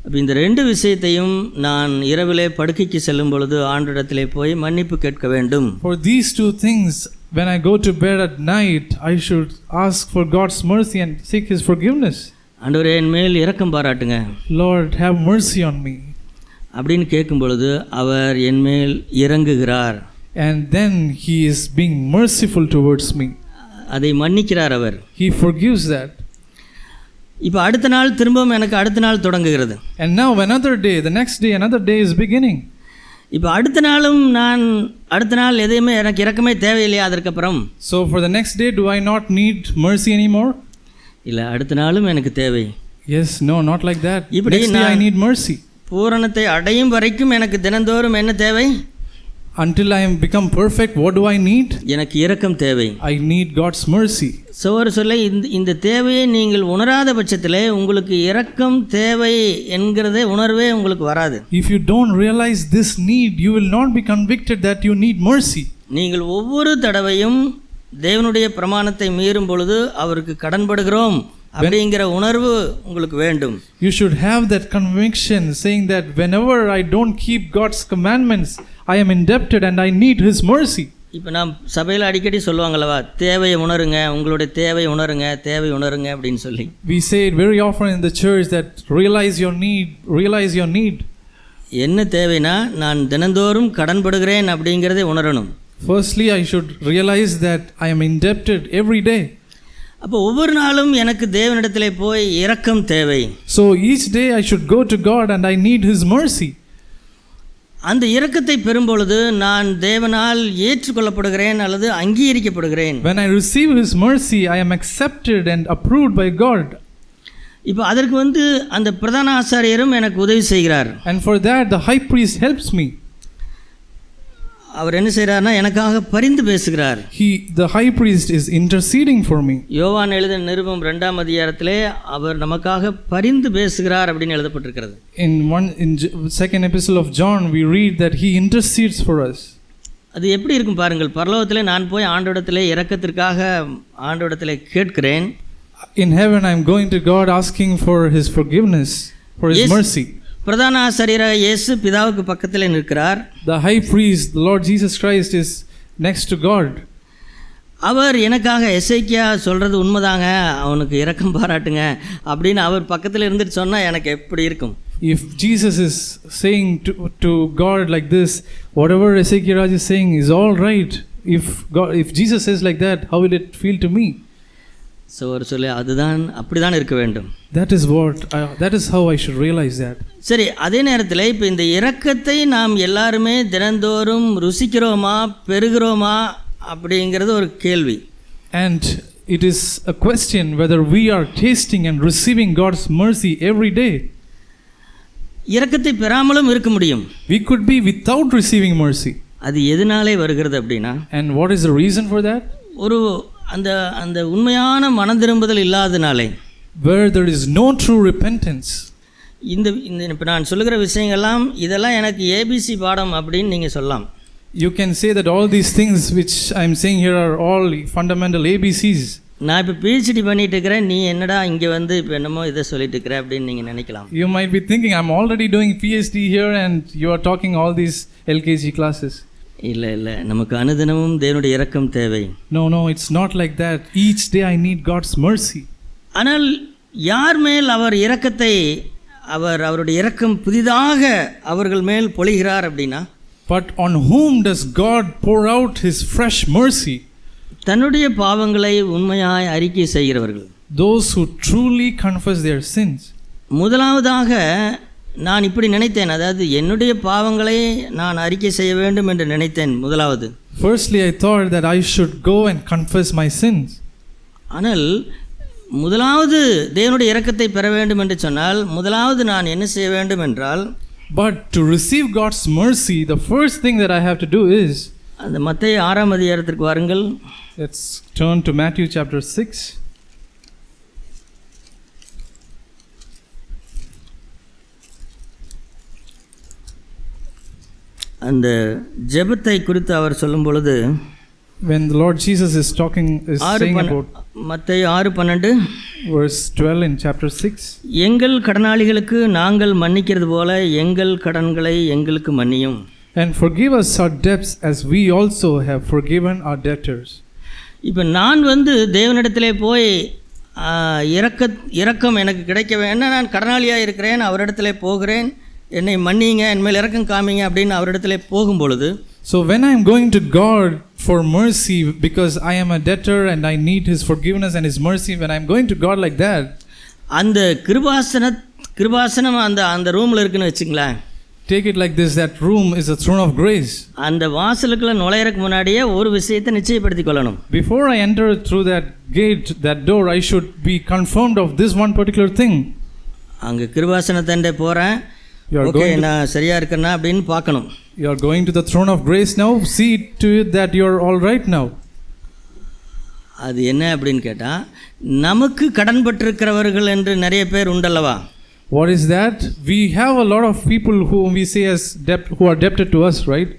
அப்போ இந்த ரெண்டு விஷயத்தையும் நான் இரவிலே படுக்கைக்கு செல்லும் பொழுது ஆண்டவரிடத்திலே போய் மன்னிப்பு கேட்க வேண்டும். For these two things, when I go to bed at night, I should ask for God's mercy and seek his forgiveness. ஆண்டவரே என் மேல் இரக்கம் பாராட்டுங்க, Lord have mercy on me, அப்படின்னு கேட்கும் பொழுது அவர் என் மேல் இறங்குகிறார். and then he is being merciful towards me. அதை மன்னிக்கிறார் அவர். He forgives that. இப்போ அடுத்த நாள் திரும்பவும் எனக்கு அடுத்த நாள் தொடங்குகிறது. And now the next day another day is beginning. இப்போ அடுத்த நாள் எதையுமே எனக்கு இரக்கமே தேவையில்லையா அதற்கப்புறம்? So for the next day, do I not need mercy anymore? இல்லை, அடுத்த நாளும் எனக்கு தேவை. Yes, no, not like that. இப்படி Next day I need mercy. பூரணத்தை அடையும் வரைக்கும் எனக்கு தினந்தோறும் என்ன தேவை? Until I am become perfect, what do I need? எனக்கு இரக்கம் தேவை. I need God's mercy. சொல்ல இந்த தேவையை நீங்கள் உணராத பட்சத்தில் உங்களுக்கு இரக்கம் தேவை என்கிறதே உணர்வே உங்களுக்கு வராது. If you don't realize this need, you will not be convicted that you need mercy. நீங்கள் ஒவ்வொரு தடவையும் தேவனுடைய பிரமாணத்தை மீறும் பொழுது அவருக்கு கடன்படுகிறோம் அப்படிங்கிற உணர்வு உங்களுக்கு வேண்டும். You should have that conviction saying that whenever I don't keep God's commandments, I am indebted and I need his mercy. இப்போ நாம் சபையில் அடிக்கடி சொல்லுவாங்களவா, தேவையை உணருங்க, உங்களுடைய தேவை உணருங்க அப்படின்னு சொல்லி. We say it very often in the church that realize your need. என்ன தேவைனா நான் தினந்தோறும் கடன்படுகிறேன் அப்படிங்கிறதை உணரணும். Firstly, I should realize that I am indebted every day. அப்போ ஒவ்வொரு நாளும் எனக்கு தேவனிடத்திலே போய் இரக்கம் தேவை. So each day I should go to God and I need his mercy. அந்த இரக்கத்தை பெறும் பொழுது நான் தேவனால் ஏற்றுக்கொள்ளப்படுகிறேன் அல்லது அங்கீகரிக்கப்படுகிறேன். When I receive his mercy, I am accepted and approved by God. இப்போ அதற்கு அந்த பிரதான ஆசாரியரும் எனக்கு உதவி செய்கிறார். And for that the high priest helps me. அவர் என்ன செய்கிறார்னா எனக்காக பரிந்து பேசுகிறார். The high priest is interceding for me. யோவான் எழுதின நிருபம் 2ஆம் அதிகாரத்திலே அவர் நமக்காக பரிந்து பேசுகிறார் அப்படின்னு எழுதப்பட்டிருக்கிறது. In second epistle of John we read that he intercedes for us. அது எப்படி இருக்கும் பாருங்கள். பரலோகத்திலே நான் போய் ஆண்டவரிடத்திலே இரக்கத்திற்காக ஆண்டவரிடத்திலே கேட்கிறேன். In heaven I am going to God asking for his forgiveness, for his mercy. பிரதான ஆசாரியராக இயேசு பிதாவுக்கு பக்கத்திலே நிற்கிறார். The high priest, the Lord Jesus Christ, is next to God. அவர் எனக்காக எசேக்கியா சொல்கிறது உண்மைதாங்க, அவனுக்கு இரக்கம் பாராட்டுங்க அப்படின்னு அவர் பக்கத்தில் இருந்துட்டு சொன்னால் எனக்கு எப்படி இருக்கும்? If Jesus is saying to God like this, whatever Ezekiel is saying is all right. If Jesus says like that, how will it feel to me? So ஒரு சொல்லி அதுதான் அப்படிதான் இருக்க வேண்டும். That is how I should realize that. சரி, அதே நேரத்தில் இப்போ இந்த இரக்கத்தை நாம் எல்லாருமே தினந்தோறும் ருசிக்கிறோமா பெறுகிறோமா அப்படிங்கிறது ஒரு கேள்வி. And it is a question whether we are tasting and receiving God's mercy every day. இரக்கத்தை பெறாமலும் இருக்க முடியும். We could be without receiving mercy. அது எதனாலே வருகிறது அப்படின்னா, and what is the reason for that? ஒரு அந்த அந்த உண்மையான மனம் திரும்புதல் இல்லாதனாலே, where there is no true repentance. இந்த இப்போ நான் சொல்லுகிற விஷயங்கள்லாம் இதெல்லாம் எனக்கு ஏபிசி பாடம் அப்படின்னு நீங்கள் சொல்லலாம். You can say that all these things which I am saying here are all fundamental ABCs. நான் இப்போ PhD பண்ணிட்டு இருக்கிறேன், நீ என்னடா இங்கே வந்து இப்போ என்னமோ இதை சொல்லிட்டு இருக்கிற அப்படின்னு நீங்கள் நினைக்கலாம். You might be thinking I'm already doing PhD here and you are talking all these LKG classes. இல்லை, நமக்கு அனுதினமும் தேவனுடைய இரக்கம் தேவை. No, it's not like that. Each day I need God's mercy. ஆனால் யார் மேல் அவர் இரக்கத்தை அவருடைய இரக்கம் புதிதாக அவர்கள் மேல் பொழிகிறார் அப்படின்னா, but on whom does God pour out his fresh mercy? தன்னுடைய பாவங்களை உண்மையாய் அறிக்கை செய்கிறவர்கள். Those who truly confess their sins. முதலாவதாக நான் இப்படி நினைத்தேன், அதாவது என்னுடைய பாவங்களை நான் அறிக்கை செய்ய வேண்டும் என்று நினைத்தேன். முதலாவது, firstly I thought that I should go and confess my sins. ஆனால் முதலாவது தேவனுடைய இரக்கத்தை பெற வேண்டும் என்று சொன்னால் முதலாவது நான் என்ன செய்ய வேண்டும் என்றால், but to receive God's mercy, the first thing that I have to do is, அந்த மத்தேயு 6ஆம் அதிகாரத்திற்கு வாருங்கள். let's turn to Matthew chapter 6. அந்த ஜெபத்தை குறித்து அவர் சொல்லும் பொழுது, when the Lord Jesus is saying about மத்தேயு 6:12 verse 12 in chapter 6, எங்கள் கடனாளிகளுக்கு நாங்கள் மன்னிக்கிறது போல எங்கள் கடன்களை எங்களுக்கு மன்னியும், and forgive us our debts as we also have forgiven our debtors. இப்போ நான் வந்து தேவனிடத்திலே போய் இரக்கம் எனக்கு கிடைக்க வேண்டாம், நான் கடனாளியாக இருக்கிறேன், அவரிடத்திலே போகிறேன், என்னை மன்னிங்க, என்மேல் இரக்கம் காமிங்க அப்படின்னு அவரிடத்திலே போகும் பொழுது, so when I am going to God for mercy because I am a debtor and I need his forgiveness and his mercy, when I am going to God like that, அந்த கிருபாசனம் அந்த ரூமில் இருக்குன்னு வச்சுங்களேன், take it like this, that room is a throne of grace. அந்த வாசலுக்குள்ள நுழையறதுக்கு முன்னாடியே ஒரு விஷயத்தை நிச்சயப்படுத்திக் கொள்ளணும். Before I enter through that gate, that door, I should be confirmed of this one particular thing. அங்கே கிருபாசனத்தண்டே போகிறேன், ஓகே நான் சரியாக இருக்கேன்னா அப்படின்னு பார்க்கணும். You are going to the throne of grace now, see to it that you are all right now. அது என்ன அப்படின்னு கேட்டால், நமக்கு கடன்பட்டிருக்கிறவர்கள் என்று நிறைய பேர் உண்டல்லவா. What is that? We have a lot of people whom we say as who are debted to us, right?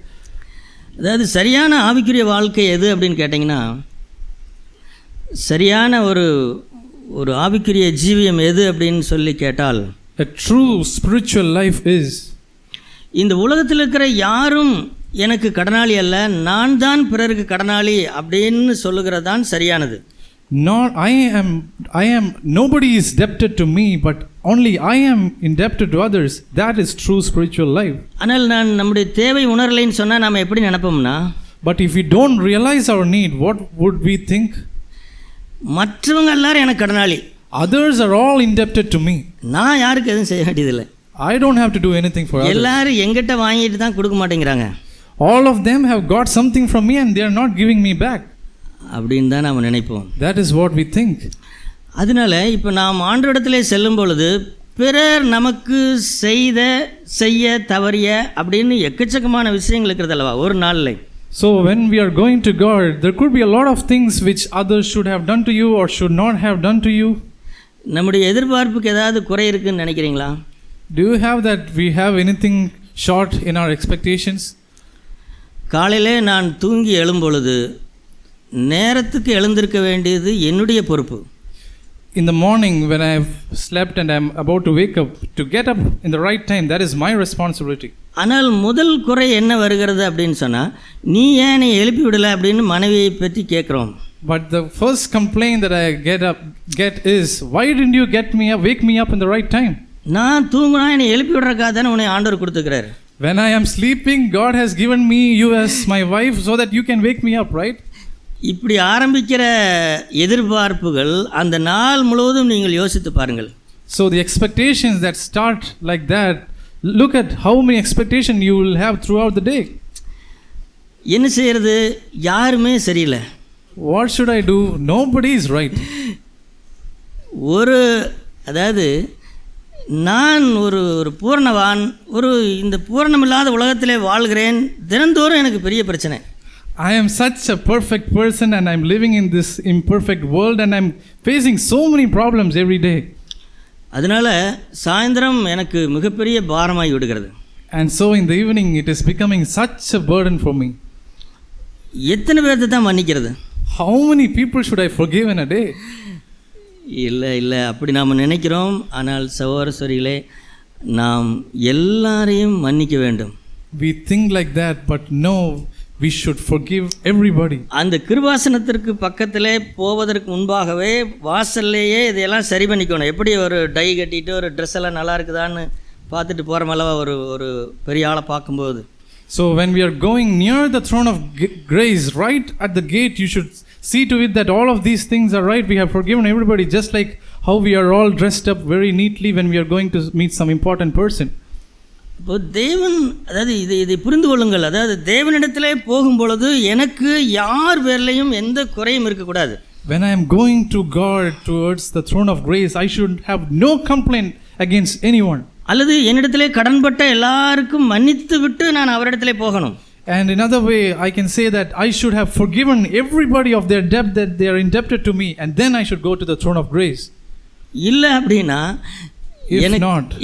அதாவது சரியான ஆவிக்குரிய வாழ்க்கை எது அப்படின்னு கேட்டிங்கன்னா, சரியான ஒரு ஆவிக்குரிய ஜீவியம் எது அப்படின்னு சொல்லி கேட்டால், a true spiritual life is, இந்த உலகத்தில் இருக்கிற யாரும் எனக்கு கடனாளி அல்ல, நான் தான் பிறருக்கு கடனாளி அப்படின்னு சொல்லுகிறது தான் சரியானது. not I am nobody is debted to me, but only I am indebted to others. That is true spiritual life. ஆனால் நான் நம்முடைய தேவை உணரலைன்னு சொன்னால் நாம் எப்படி நினைப்போம்னா, but if we don't realize our need, what would we think? மற்றவங்க எல்லாரும் எனக்கு கடனாளி, others are all indebted to me, நான் யாருக்கு எதுவும் செய்ய வேண்டியதில்லை, I don't have to do anything for others. எல்லாரும் எங்கிட்ட வாங்கிட்டு தான் கொடுக்க மாட்டேங்கிறாங்க, all of them have got something from me and they are not giving me back. அப்படின்னு தான் நாம் நினைப்போம். That is what we think. அதனால இப்போ நாம் ஆண்டவரிடத்திலே செல்லும் பொழுது பிறர் நமக்கு செய்ய தவறிய அப்படின்னு எக்கச்சக்கமான விஷயங்கள் இருக்கிறது அல்லவா ஒரு நாளில். So when we are going to God, there could be a lot of things which others should have done to you or should not have done to you. நம்முடைய எதிர்பார்ப்புக்கு ஏதாவது குறை இருக்குன்னு நினைக்கிறீங்களா? Do you have that we have anything short in our expectations? காலையிலே நான் தூங்கி எழும்பொழுது நேரத்துக்கு எழுந்திருக்க வேண்டியது என்னுடைய பொறுப்பு. In the morning when I have slept and I am about to wake up, to get up in the right time, that is my responsibility. ஆனால் முதல் குறை என்ன வருகிறது அப்படின்னு சொன்னால், நீ ஏன் என்னை எழுப்பி விடலை அப்படின்னு மனைவியை பற்றி கேட்குறோம். But the first complaint that I get is, why didn't you wake me up in the right time? நான் தூங்கினா என்னை எழுப்பி விடுறக்காக தானே உன்னை ஆண்டவர் கொடுத்துக்கிறாரு. When I am sleeping, God has given me you as my wife so that you can wake me up, right? இப்படி ஆரம்பிக்கிற எதிர்பார்ப்புகள் அந்த நாள் முழுவதும் நீங்கள் யோசித்து பாருங்கள். So the expectations that start like that, look at how many expectations you will have throughout the day. என்ன செய்யறது? யாருமே சரியில்லை. What should I do? Nobody is right. அதாவது நான் ஒரு பூரணவான், இந்த பூரணமில்லாத உலகத்திலே வாழ்கிறேன். தினந்தோறும் எனக்கு பெரிய பிரச்சனை. I am such a perfect person and I am living in this imperfect world and I am facing so many problems every day. அதனால சாயந்தரம் எனக்கு மிகப்பெரிய பாரமாகி விடுகிறது. And so in the evening it is becoming such a burden for me. எத்தனை பேர்த்தை தான் மன்னிக்கிறது? How many people should I forgive in a day? இல்லை அப்படி நாம் நினைக்கிறோம். ஆனால் சகோதரர்களே, நாம் எல்லாரையும் மன்னிக்க வேண்டும். We think like that, but no, we should forgive everybody. அந்த கிருபாசனத்திற்கு பக்கத்திலே போவதற்கு முன்பாகவே வாசல்லையே இதையெல்லாம் சரி பண்ணிக்கணும். எப்படி ஒரு டை கட்டிட்டு ஒரு ட்ரெஸ் எல்லாம் நல்லா இருக்குதான்னு பார்த்துட்டு போகிறோமல்லவா ஒரு பெரிய ஆளை பார்க்கும்போது. So when we are going near the throne of grace, right at the gate, you should see to it that all of these things are right. We have forgiven everybody, just like how we are all dressed up very neatly when we are going to meet some important person. இப்போ தேவன், அதாவது இதை புரிந்து கொள்ளுங்கள். அதாவது தேவனிடத்திலே போகும்பொழுது எனக்கு யார் பேர்லையும் எந்த குறையும் இருக்கக்கூடாது. When I am going to God towards the throne of grace, I should have no complaint against anyone. அல்லது என்னிடத்திலே கடன்பட்ட எல்லாருக்கும் மன்னித்து விட்டு நான் அவரிடத்திலே போகணும். And another way I can say that I should have forgiven everybody of their debt that they are indebted to me, and then I should go to the throne of grace. இல்லை அப்படின்னா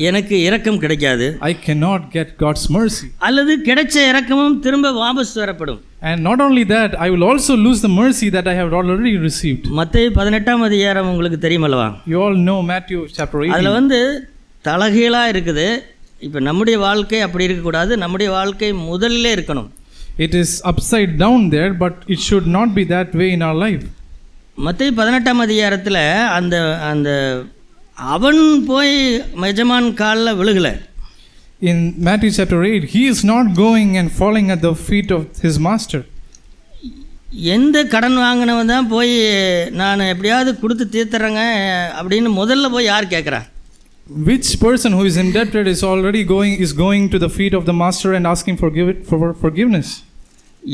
எனக்கு இரக்கம் கிடைக்காது. I cannot get God's mercy. அல்லது கிடைச்ச இரக்கமும் திரும்ப வாபஸ் வரப்படும். And not only that, I will also lose the mercy that I have already received. மத்தேயு 18ஆம் அதிகாரம் உங்களுக்கு தெரியுமல்லவா? You all know Matthew chapter 18. அதுல தலகீழா இருக்குது. இப்போ நம்முடைய வாழ்க்கை அப்படி இருக்கக்கூடாது. நம்முடைய வாழ்க்கை முதல்ல இருக்கணும். It is upside down there, but it should not be that way in our life. மத்தேயு 18ஆம் அதிகாரத்தில் அந்த அவன் போய் எஜமான் காலில் விழுகலை. In Matthew chapter 8, he is not going and falling at the feet of his master. எந்த கடன் வாங்கினவன் தான் போய் நான் எப்படியாவது கொடுத்து தீர்த்துறேங்க அப்படின்னு முதல்ல போய் யார் கேட்குறா? Which person who is indebted is going to the feet of the master and asking for forgiveness?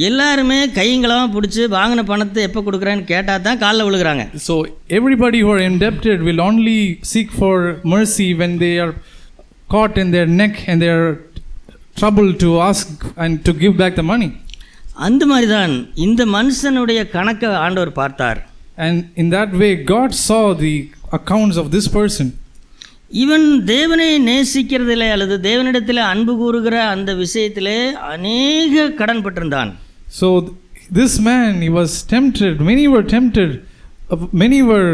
எல்லாருமே கைங்களமா பிடிச்சி வாங்கின பணத்தை எப்போ கொடுக்குறேன்னு கேட்டால் தான் காலில் விழுகிறாங்க. So everybody who are indebted will only seek for mercy when they are caught in their neck and they are troubled to ask and to give back the money. அந்த மாதிரி தான் இந்த மனுஷனுடைய கணக்கை ஆண்டவர் பார்த்தார். And in that way God saw the accounts of this person. இவன் தேவனை நேசிக்கிறதிலே அல்லது தேவனிடத்தில் அன்பு கூறுகிற அந்த விஷயத்திலே அநேக கடன் பட்டிருந்தான். So this man, he was tempted, many were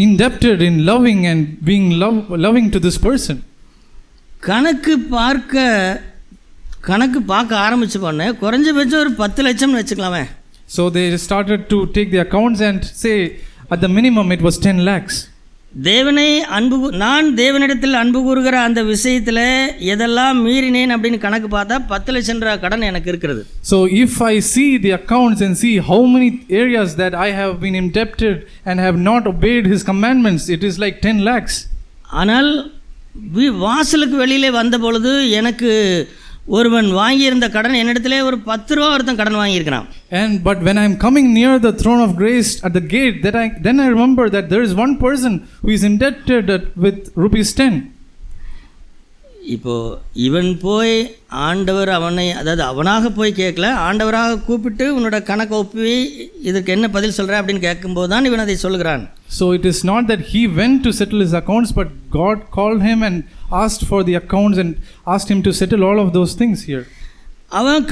indebted in loving and being loving to this person. கணக்கு பார்க்க ஆரம்பிச்சு பண்ண குறைஞ்சபட்சம் ஒரு 10 லட்சம்னு வச்சுக்கலாமே. So they started to take the accounts and say at the minimum it was 10 lakhs. நான் தேவனிடத்தில் அன்பு கூறுகிற அந்த விஷயத்தில் எதெல்லாம் மீறினேன் அப்படின்னு கணக்கு பார்த்தா 10 லட்சம் ரூபா கடன் எனக்கு இருக்கிறது. So if I see the accounts and see how many areas that I have been indebted and have not obeyed his commandments, it is like 10 lakhs. ஆனால் வாசலுக்கு வெளியிலே வந்த பொழுது எனக்கு ஒருவன் வாங்கியிருந்த கடன் என்னிடத்திலே ஒரு 10 ரூபா ஒருத்தன் கடன் வாங்கியிருக்கிறான். But when I am coming near the throne of grace at the gate, then I remember that there is one person who is indebted with rupees 10. இப்போ இவன் போய் ஆண்டவர் அவனாக போய் கேட்கல, ஆண்டவராக கூப்பிட்டு உன்னோட கணக்கை ஒப்பி இதுக்கு என்ன பதில் சொல்கிற அப்படின்னு கேட்கும்போது தான் இவன் அதை சொல்கிறான். So it is not that he went to settle his accounts, but God called him and asked for the accounts and asked him to settle all of those things here. அவன்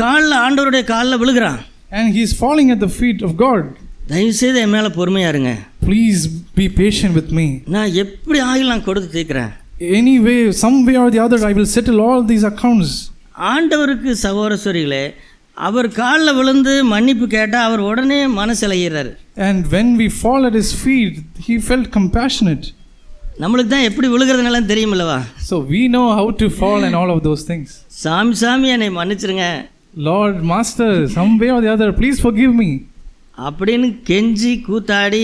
ஆண்டவருடைய காலில் விழுகிறான். And he is falling at the feet of God. தயவுசெய்து என் மேலே பொறுமையாக இருங்க. Please be patient with me. நான் எப்படி ஆகில் நான் கொடுத்து தீர்க்கிறேன். Anyway, some way or the other, I will settle all these accounts. ஆண்டவருக்கு சகோதரர்களே, அவர் காலில் விழுந்து மன்னிப்பு கேட்டால் அவர் உடனே மனசிலகிறார். And when we fall at his feet, he felt compassionate. நம்மளுக்கு தான் எப்படி விழுகிறதுனாலும் தெரியுமில்லவா? So we know how to fall and all of those things. சாமி என்னை மன்னிச்சிருங்க, Lord, Master, some way or the other, please forgive me. அப்படின்னு கெஞ்சி கூத்தாடி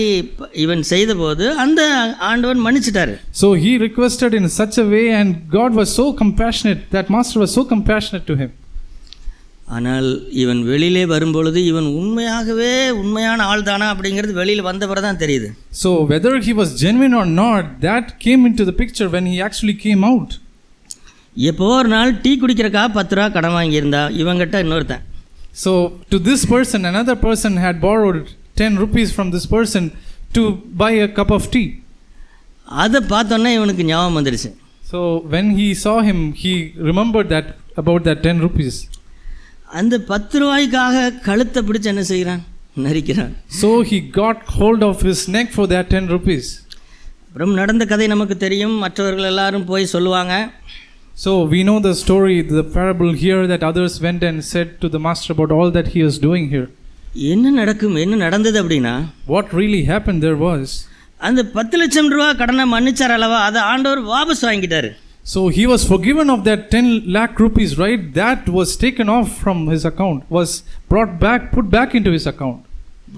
இவன் செய்தபோது அந்த ஆண்டவன் மன்னிச்சிட்டாரு. So he requested in such a way, and God was so compassionate, that Master was so compassionate to him. ஆனால் இவன் வெளியிலே வரும்பொழுது இவன் உண்மையான ஆள் தானா அப்படிங்கிறது வெளியில் வந்த பிறகு தான் தெரியுது. So whether he was genuine or not, that came into the picture when he actually came out. எப்போ ஒரு நாள் டீ குடிக்கிறக்கா 10 ரூபா கடன் வாங்கியிருந்தா இவங்கிட்ட இன்னொருத்தன். So to this person, another person had borrowed 10 rupees from this person to buy a cup of tea. அதை பார்த்தோன்னே இவனுக்கு ஞாபகம் வந்துடுச்சு. So when he saw him, he remembered that about that 10 rupees. அந்த 10 ரூபாய்க்காக கழுத்தை பிடிச்சு என்ன செய்கிறான்? நரிக்கிறான். So he got hold of his neck for that 10 rupees. அப்புறம் நடந்த கதை நமக்கு தெரியும். மற்றவர்கள் எல்லாரும் போய் சொல்லுவாங்க. So we know the story, the parable here, that others went and said to the master about all that he is doing here. என்ன நடந்தது அப்படின்னா, what really happened there was, அந்த 10 லட்சம் ரூபா கடனை மன்னிச்சார் அல்லவா, அதை ஆண்டவர் வாபஸ் வாங்கிட்டாரு. So he was forgiven of that 10 lakh rupees, right? That was taken off from his account, was put back into his account.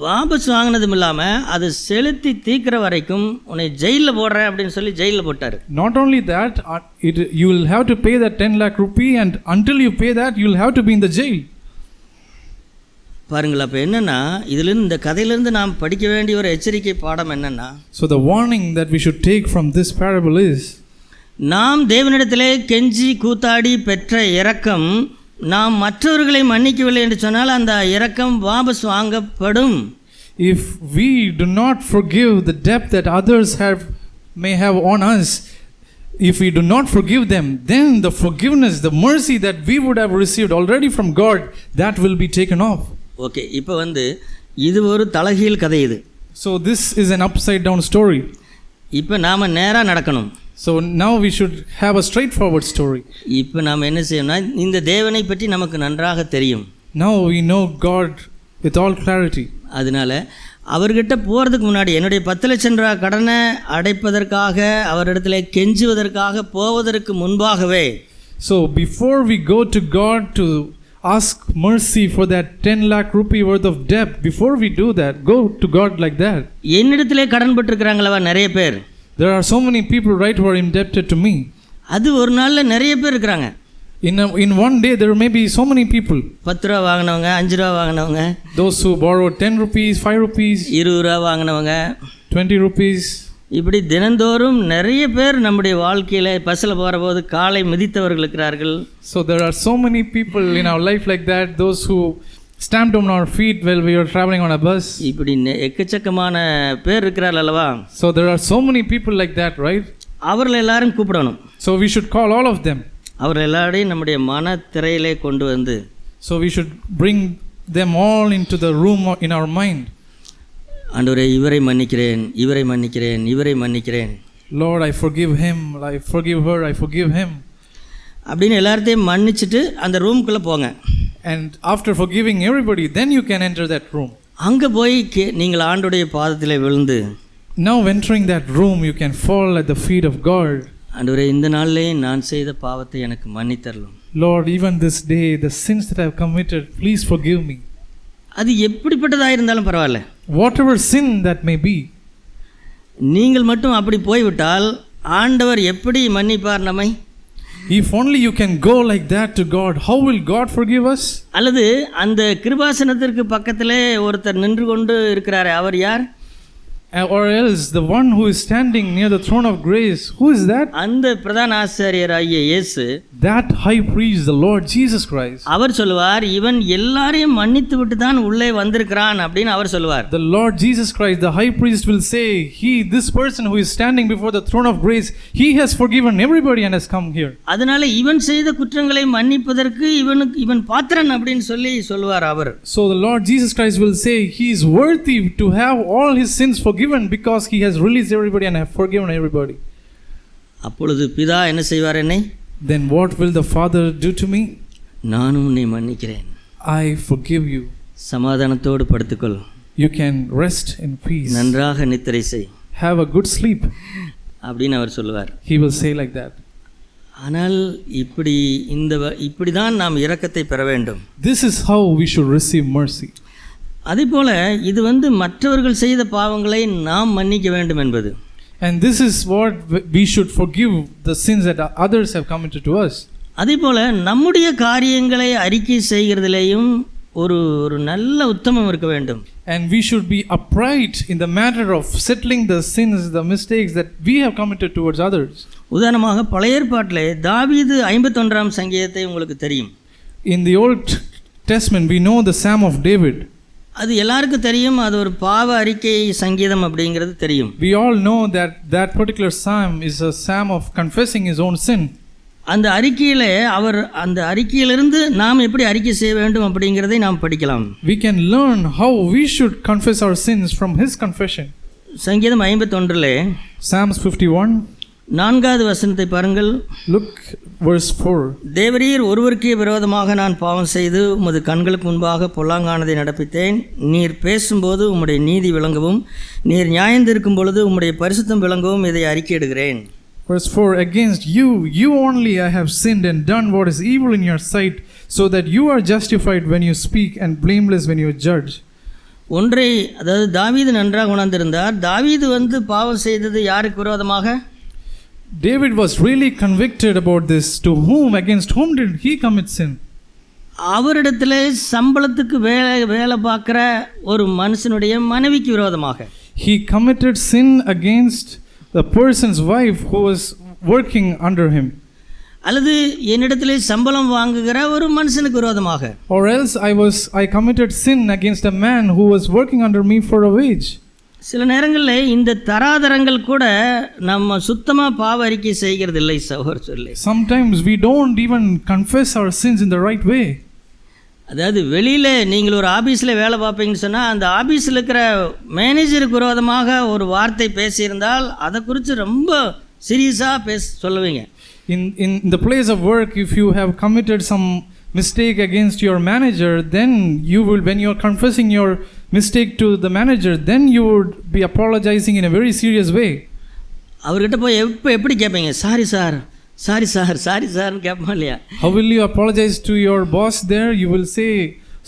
வாபஸ் வாங்கினதும் இல்லாமல் அதை செலுத்தி தீர்க்கிற வரைக்கும் உன்னை ஜெயிலில் போடுறேன் அப்படின்னு சொல்லி ஜெயிலில் போட்டார். Not only that, you will have to pay that 10 lakh rupee, and until you pay that, you will have to be in the jail. பாருங்கள், அப்போ என்னென்னா இதிலிருந்து இந்த கதையிலிருந்து நாம் படிக்க வேண்டிய ஒரு எச்சரிக்கை பாடம் என்னென்னா, So the warning that we should take from this parable is, நாம் தேவனிடத்திலே கெஞ்சி கூத்தாடி பெற்ற இரக்கம் நாம் மற்றவர்களை மன்னிக்கவில்லை என்று சொன்னால் அந்த இரக்கம் வாபஸ் வாங்கப்படும். If we do not forgive the debt that others may have on us, if we do not forgive them, then the forgiveness, the mercy that we would have received already from God, that will be taken off. Okay, இப்போ இது ஒரு தலைகீழ் கதை. இது So this is an upside down story. இப்போ நாம் நேராக நடக்கணும். So now we should have a straightforward story. இப்போ நாம் என்ன செய்யணும்னா, இந்த தேவனை பற்றி நமக்கு நன்றாக தெரியும். Now we know God with all clarity. அதனால அவர்கிட்ட போகிறதுக்கு முன்னாடி என்னுடைய 10 லட்சம் ரூபா கடனை அடைப்பதற்காக அவரிடத்துல கெஞ்சுவதற்காக போவதற்கு முன்பாகவே, so before we go to God to ask mercy for that 10 lakh rupee worth of debt, before we do that, go to God like that. என்னிடத்திலே கடன் பட்டிருக்கிறாங்களவா நிறைய பேர். There are so many people, right, who are indebted to me. அது ஒரு நாளில் நிறைய பேர் இருக்கிறாங்க. In one day there may be so many people. 10 ரூபா வாங்கினவங்க, 5 ரூபா வாங்கினவங்க, those who borrowed 10 rupees, 5 rupees, 20 ரூபா வாங்கினவங்க, 20 rupees. இப்படி தினந்தோறும் நிறைய பேர் நம்முடைய வாழ்க்கையில் பஸ்ஸில் போகிற போது காலை மிதித்தவர்கள் இருக்கிறார்கள். So there are so many people in our life like that, those who stamped on our feet while we were traveling on a bus. இப்படி எக்கச்சக்கமான பேர் இருக்கிறார்கள் அல்லவா. So there are so many people like that, right? அவர்கள் எல்லாரும் கூப்பிடணும். So we should call all of them. அவர்கள் எல்லாரையும் நம்முடைய மனத்திரையிலே கொண்டு வந்து, so we should bring them all into the room in our mind. ஆண்டவரே, இவரை மன்னிக்கிறேன், இவரை மன்னிக்கிறேன், இவரை மன்னிக்கிறேன். Lord, I forgive him, I forgive her, I forgive him. அப்படின்னு எல்லாத்தையும் மன்னிச்சுட்டு அந்த ரூம்குள்ளே போங்க. And after forgiving everybody, then you can enter that room. அங்கே போய் நீங்கள் ஆண்டவருடைய பாதத்தில் விழுந்து, now entering that room, you can fall at the feet of God. ஆண்டவரே, இந்த நாளிலே நான் செய்த பாவத்தை எனக்கு மன்னித்தரலும். Lord, even this day, the sins that I have committed, please forgive me. அது எப்படிப்பட்டதாக இருந்தாலும் பரவாயில்ல, whatever sin that may be. நீங்கள் மட்டும் அப்படி போய்விட்டால் ஆண்டவர் எப்படி மன்னிப்பார் நம்மை? If only you can go like that to God, how will God forgive us? அல்லது அந்த கிருபாசனத்திற்கு பக்கத்திலே ஒருத்தர் நின்று கொண்டு இருக்கிறாரே, அவர் யார்? Or else the one who is standing near the throne of grace, who is that? அந்த பிரதான ஆசாரியராகிய இயேசு, That high priest, the Lord Jesus Christ. அவர் சொல்லுவார், இவன் எல்லாரையும் மன்னித்து விட்டு தான் உள்ளே வந்திருக்கிறான் அப்படின்னு அவர் சொல்லுவார். The Lord Jesus Christ, the high priest, will say, this person who is standing before the throne of grace, he has forgiven everybody and has come here. அதனால இவன் செய்த குற்றங்களை மன்னிப்பதற்கு இவன் பாத்திரன் அப்படின்னு சொல்லுவார் அவர். So the Lord Jesus Christ will say, he is worthy to have all his sins forgiven because he has released everybody and have forgiven everybody. அப்பொழுது பிதா என்ன செய்வார் என்னை? Then what will the Father do to me? நானும் உன்னை மன்னிக்கிறேன். I forgive you. சமாதானத்தோடு படுத்துக்கொள். You can rest in peace. நன்றாக நித்திரை செய். Have a good sleep. அப்படின்னு அவர் சொல்லுவார். He will say like that. ஆனால் இப்படி தான் நாம் இரக்கத்தை பெற வேண்டும். This is how we should receive mercy. அதேபோல இது மற்றவர்கள் செய்த பாவங்களை நாம் மன்னிக்க வேண்டும் என்பது. And this is what we should forgive the sins that others have committed to us. அதேபோல நம்முடைய காரியங்களை அறிக்கை செய்கிறதிலேயும் ஒரு நல்ல உத்தமம் இருக்க வேண்டும். And we should be upright in the matter of settling the sins, the mistakes that we have committed towards others. உதாரணமாக பழைய ஏற்பாட்டிலே தாவீது 51ஆம் சங்கீதத்தை உங்களுக்கு தெரியும். In the Old Testament we know the Psalm of David. அது எல்லாருக்கும் தெரியும், அது ஒரு பாவ அறிக்கை சங்கீதம் அப்படிங்கிறது தெரியும். We all know that particular psalm is a psalm of confessing his own sin. அந்த அறிக்கையிலே அந்த அறிக்கையிலிருந்து நாம் எப்படி அறிக்கை செய்ய வேண்டும் அப்படிங்கிறதை நாம் படிக்கலாம். We can learn how we should confess our sins from his confession. சங்கீதம் 51 Psalms 51. 4வது வசனத்தை பாருங்கள். Look verse 4. தேவரீர் ஒருவருக்கே விரோதமாக நான் பாவம் செய்து உமது கண்களுக்கு முன்பாக பொல்லாங்கானதை நடப்பித்தேன். நீர் பேசும்போது உம்முடைய நீதி விளங்கவும், நீர் நியாயந்திருக்கும் பொழுது உம்முடைய பரிசுத்தம் விளங்கவும் இதை அறிக்கையிடுகிறேன். Verse 4. Against you only I have sinned and done what is evil in your sight, so that you are justified when you speak and blameless when you judge. ஒன்றை, அதாவது தாவீது நன்றாக உணர்ந்திருந்தார். தாவீது பாவம் செய்தது யாருக்கு விரோதமாக? David was really convicted about this. To whom, against whom did he commit sin? அவரிடத்திலே சம்பளத்துக்கு வேலை பார்க்குற ஒரு மனுஷனுடைய மனைவிக்கு விரோதமாக. He committed sin against the person's wife who was working under him. அல்லது என்னிடத்திலே சம்பளம் வாங்குகிற ஒரு மனுஷனுக்கு விரோதமாக. Or else I committed sin against a man who was working under me for a wage. சில நேரங்களில் இந்த தராதரங்கள் கூட நம்ம சுத்தமாக பாவ அறிக்கை செய்கிறது இல்லை சகோதரர்களே. Sometimes we don't even confess our sins in the right way. அதாவது வெளியில் நீங்கள் ஒரு ஆஃபீஸில் வேலை பார்ப்பீங்கன்னு சொன்னால் அந்த ஆஃபீஸில் இருக்கிற மேனேஜருக்கு விரோதமாக ஒரு வார்த்தை பேசியிருந்தால் அதை குறித்து ரொம்ப சீரியஸாக சொல்லுவீங்க. In the place of work, if you have committed some mistake against your manager, then you will, when you are confessing your mistake to the manager, then you would be apologizing in a very serious way. அவர்கிட்ட போய் எப்படி கேட்பீங்க? Sorry சார்னு கேட்போம் இல்லையா? How will you apologize to your boss there? You will say,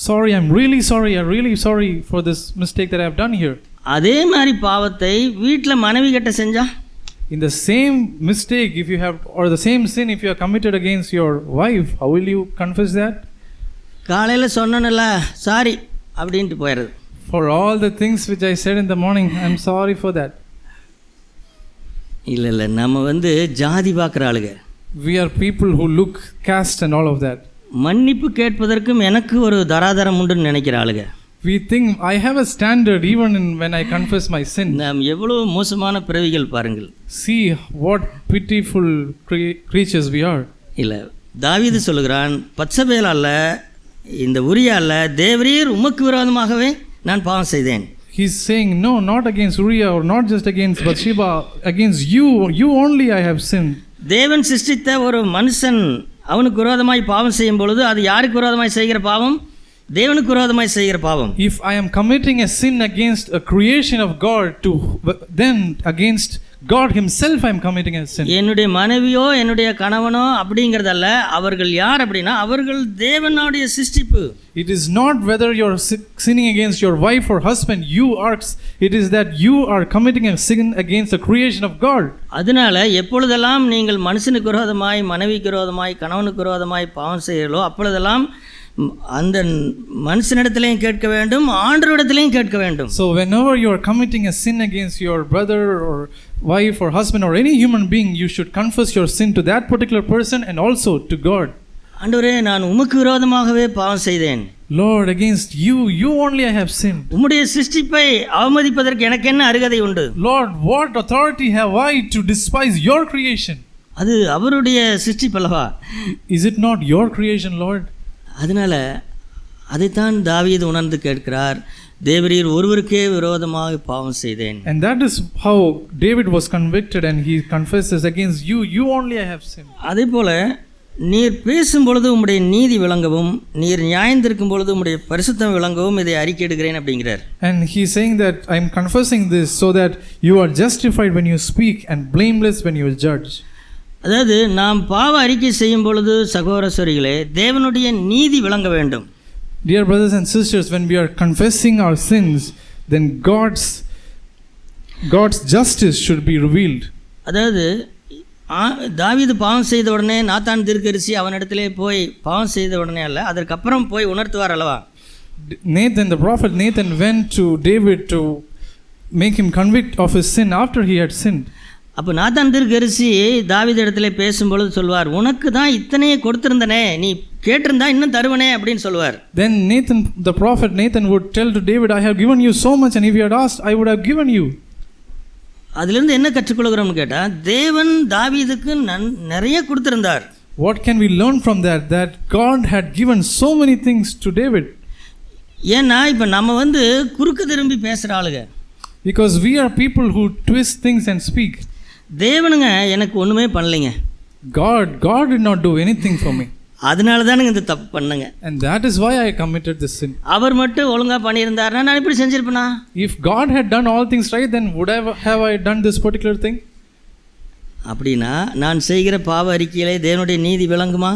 sorry, I'm really sorry for this mistake that I have done here. அதே மாதிரி பாவத்தை வீட்டில் மனைவி கிட்ட செஞ்சா? In the same mistake, if you have, or the same sin if you have committed against your wife, how will you confess that? காலையில் சொன்னேன்ல sorry அப்படின்ட்டு போயிடுறது. For all the things which I said in the morning, I'm sorry for that. இல்லை நம்ம ஜாதி பார்க்குற ஆளுங்க. We are people who look caste and all of that. மன்னிப்பு கேட்பதற்கும் எனக்கு ஒரு தராதரம் உண்டுன்னு நினைக்கிற ஆளுங்க. We think I have a standard even when I confess my sin. நாம் எவ்வளோ மோசமான பிறவிகள் பாருங்கள். See what pitiful creatures we are. இல்லை, தாவீது சொல்லுகிறான், பத்சபேல் அல்ல, இந்த உரியா அல்ல, தேவரீர் உமக்கு விரோதமாகவே நான் பாவம் செய்தேன். He's saying, no, not against Uriah or not just against Bathsheba, against you only I have sinned. தேவன் சிருஷ்டித்த ஒரு மனுஷன் அவனுக்கு விரோதமாய் பாவம் செய்யும் பொழுது அது யாருக்கு விரோதமாய் செய்கிற பாவம்? தேவனுக்கு விரோதமாய் செய்கிற பாவம். If I am committing a sin against a creation of God, then against God himself I am committing a sin. என்னுடைய மனைவியோ என்னுடைய கணவனோ அப்படிங்கிறதல்ல, அவர்கள் யார் அப்படின்னா அவர்கள் தேவனுடைய சிருஷ்டிப்பு. It is not whether you are sinning against your wife or husband, it is that you are committing a sin against the creation of God. அதனால எப்பொழுதெல்லாம் நீங்கள் மனுஷனுக்கு விரோதமாய், மனைவிக்கு விரோதமாய், கணவனுக்கு விரோதமாய் பாவம் செய்கிறீர்களோ அப்பொழுதெல்லாம் அந்த மனுஷனிடத்திலையும் கேட்க வேண்டும், ஆண்டவரிடத்திலையும் கேட்க வேண்டும். So whenever you are committing a sin against your brother or wife or husband or any human being, you should confess your sin to that particular person and also to God. ஆண்டவரே, நான் உமக்கு விரோதமாகவே பாவம் செய்தேன். Lord, against you only I have sinned. உம்முடைய சிருஷ்டிப்பை அவமதிப்பதற்கு எனக்கு என்ன அருகதை உண்டு? Lord, what authority have I to despise your creation? அது அவருடைய சிருஷ்டிப்பல்லவா? Is it not your creation, Lord? அதனால அதைத்தான் தாவீது உணர்ந்து கேட்கிறார், தேவரீர் ஒருவருக்கே விரோதமாக பாவம் செய்தேன். And that is how David was convicted, and he confesses, against you only I have sinned. அதே போல நீர் பேசும் பொழுது உம்முடைய நீதி விளங்கவும், நீர் நியாயந்திருக்கும் பொழுது உம்முடைய பரிசுத்தம் விளங்கவும் இதை அறிக்கையிடுகிறேன் அப்படிங்கிறார். And he is saying that I am confessing this so that you are justified when you speak and blameless when you judge. அதாவது நாம் பாவ அறிக்கை செய்யும் பொழுது சகோதரர்களே, தேவனுடைய நீதி விளங்க வேண்டும். Dear brothers and sisters, when we are confessing our sins, then God's justice should be revealed. அதாவது தாவீது பாவம் செய்த உடனே நாத்தான் தீர்க்கதரிசி அவனிடத்திலே போய் பாவம் செய்த உடனே அல்ல, அதற்கப்புறம் போய் உணர்த்துவார் அல்லவா? The prophet Nathan went to David to make him convict of his sin after he had sinned. அப்போ நாத்தான் தீர்க்கதரிசி தாவீது இடத்துல பேசும்பொழுது சொல்வார், உனக்கு தான் இத்தனையே கொடுத்திருந்தனே, நீ கேட்டிருந்தா இன்னும் தருவனே அப்படின்னு சொல்லுவார். Then the prophet Nathan would tell to David, I have given you so much, and if you had asked, I would have given you. அதிலிருந்து என்ன கற்றுக்கொள்கிறோம்னு கேட்டால், தேவன் தாவீதுக்கு நிறைய கொடுத்திருந்தார். What can we learn from that? That God had given so many things to David. ஏன்னா இப்போ நம்ம குறுக்கு திரும்பி பேசுகிற ஆளுங்க. Because we are people who twist things and speak. தேவனுங்க எனக்கு ஒன்றுமே பண்ணலைங்க. God did not do anything for me. அதனால தானுங்க இந்த தப்பு பண்ணுங்க. And that is why I committed this sin. அவர் மட்டும் ஒழுங்காக பண்ணியிருந்தாருன்னா நான் இப்படி செஞ்சிருப்பேனா? If God had done all things right, then would I have done this particular thing? அப்படின்னா நான் செய்கிற பாவ அறிக்கையிலே தேவனுடைய நீதி விளங்குமா?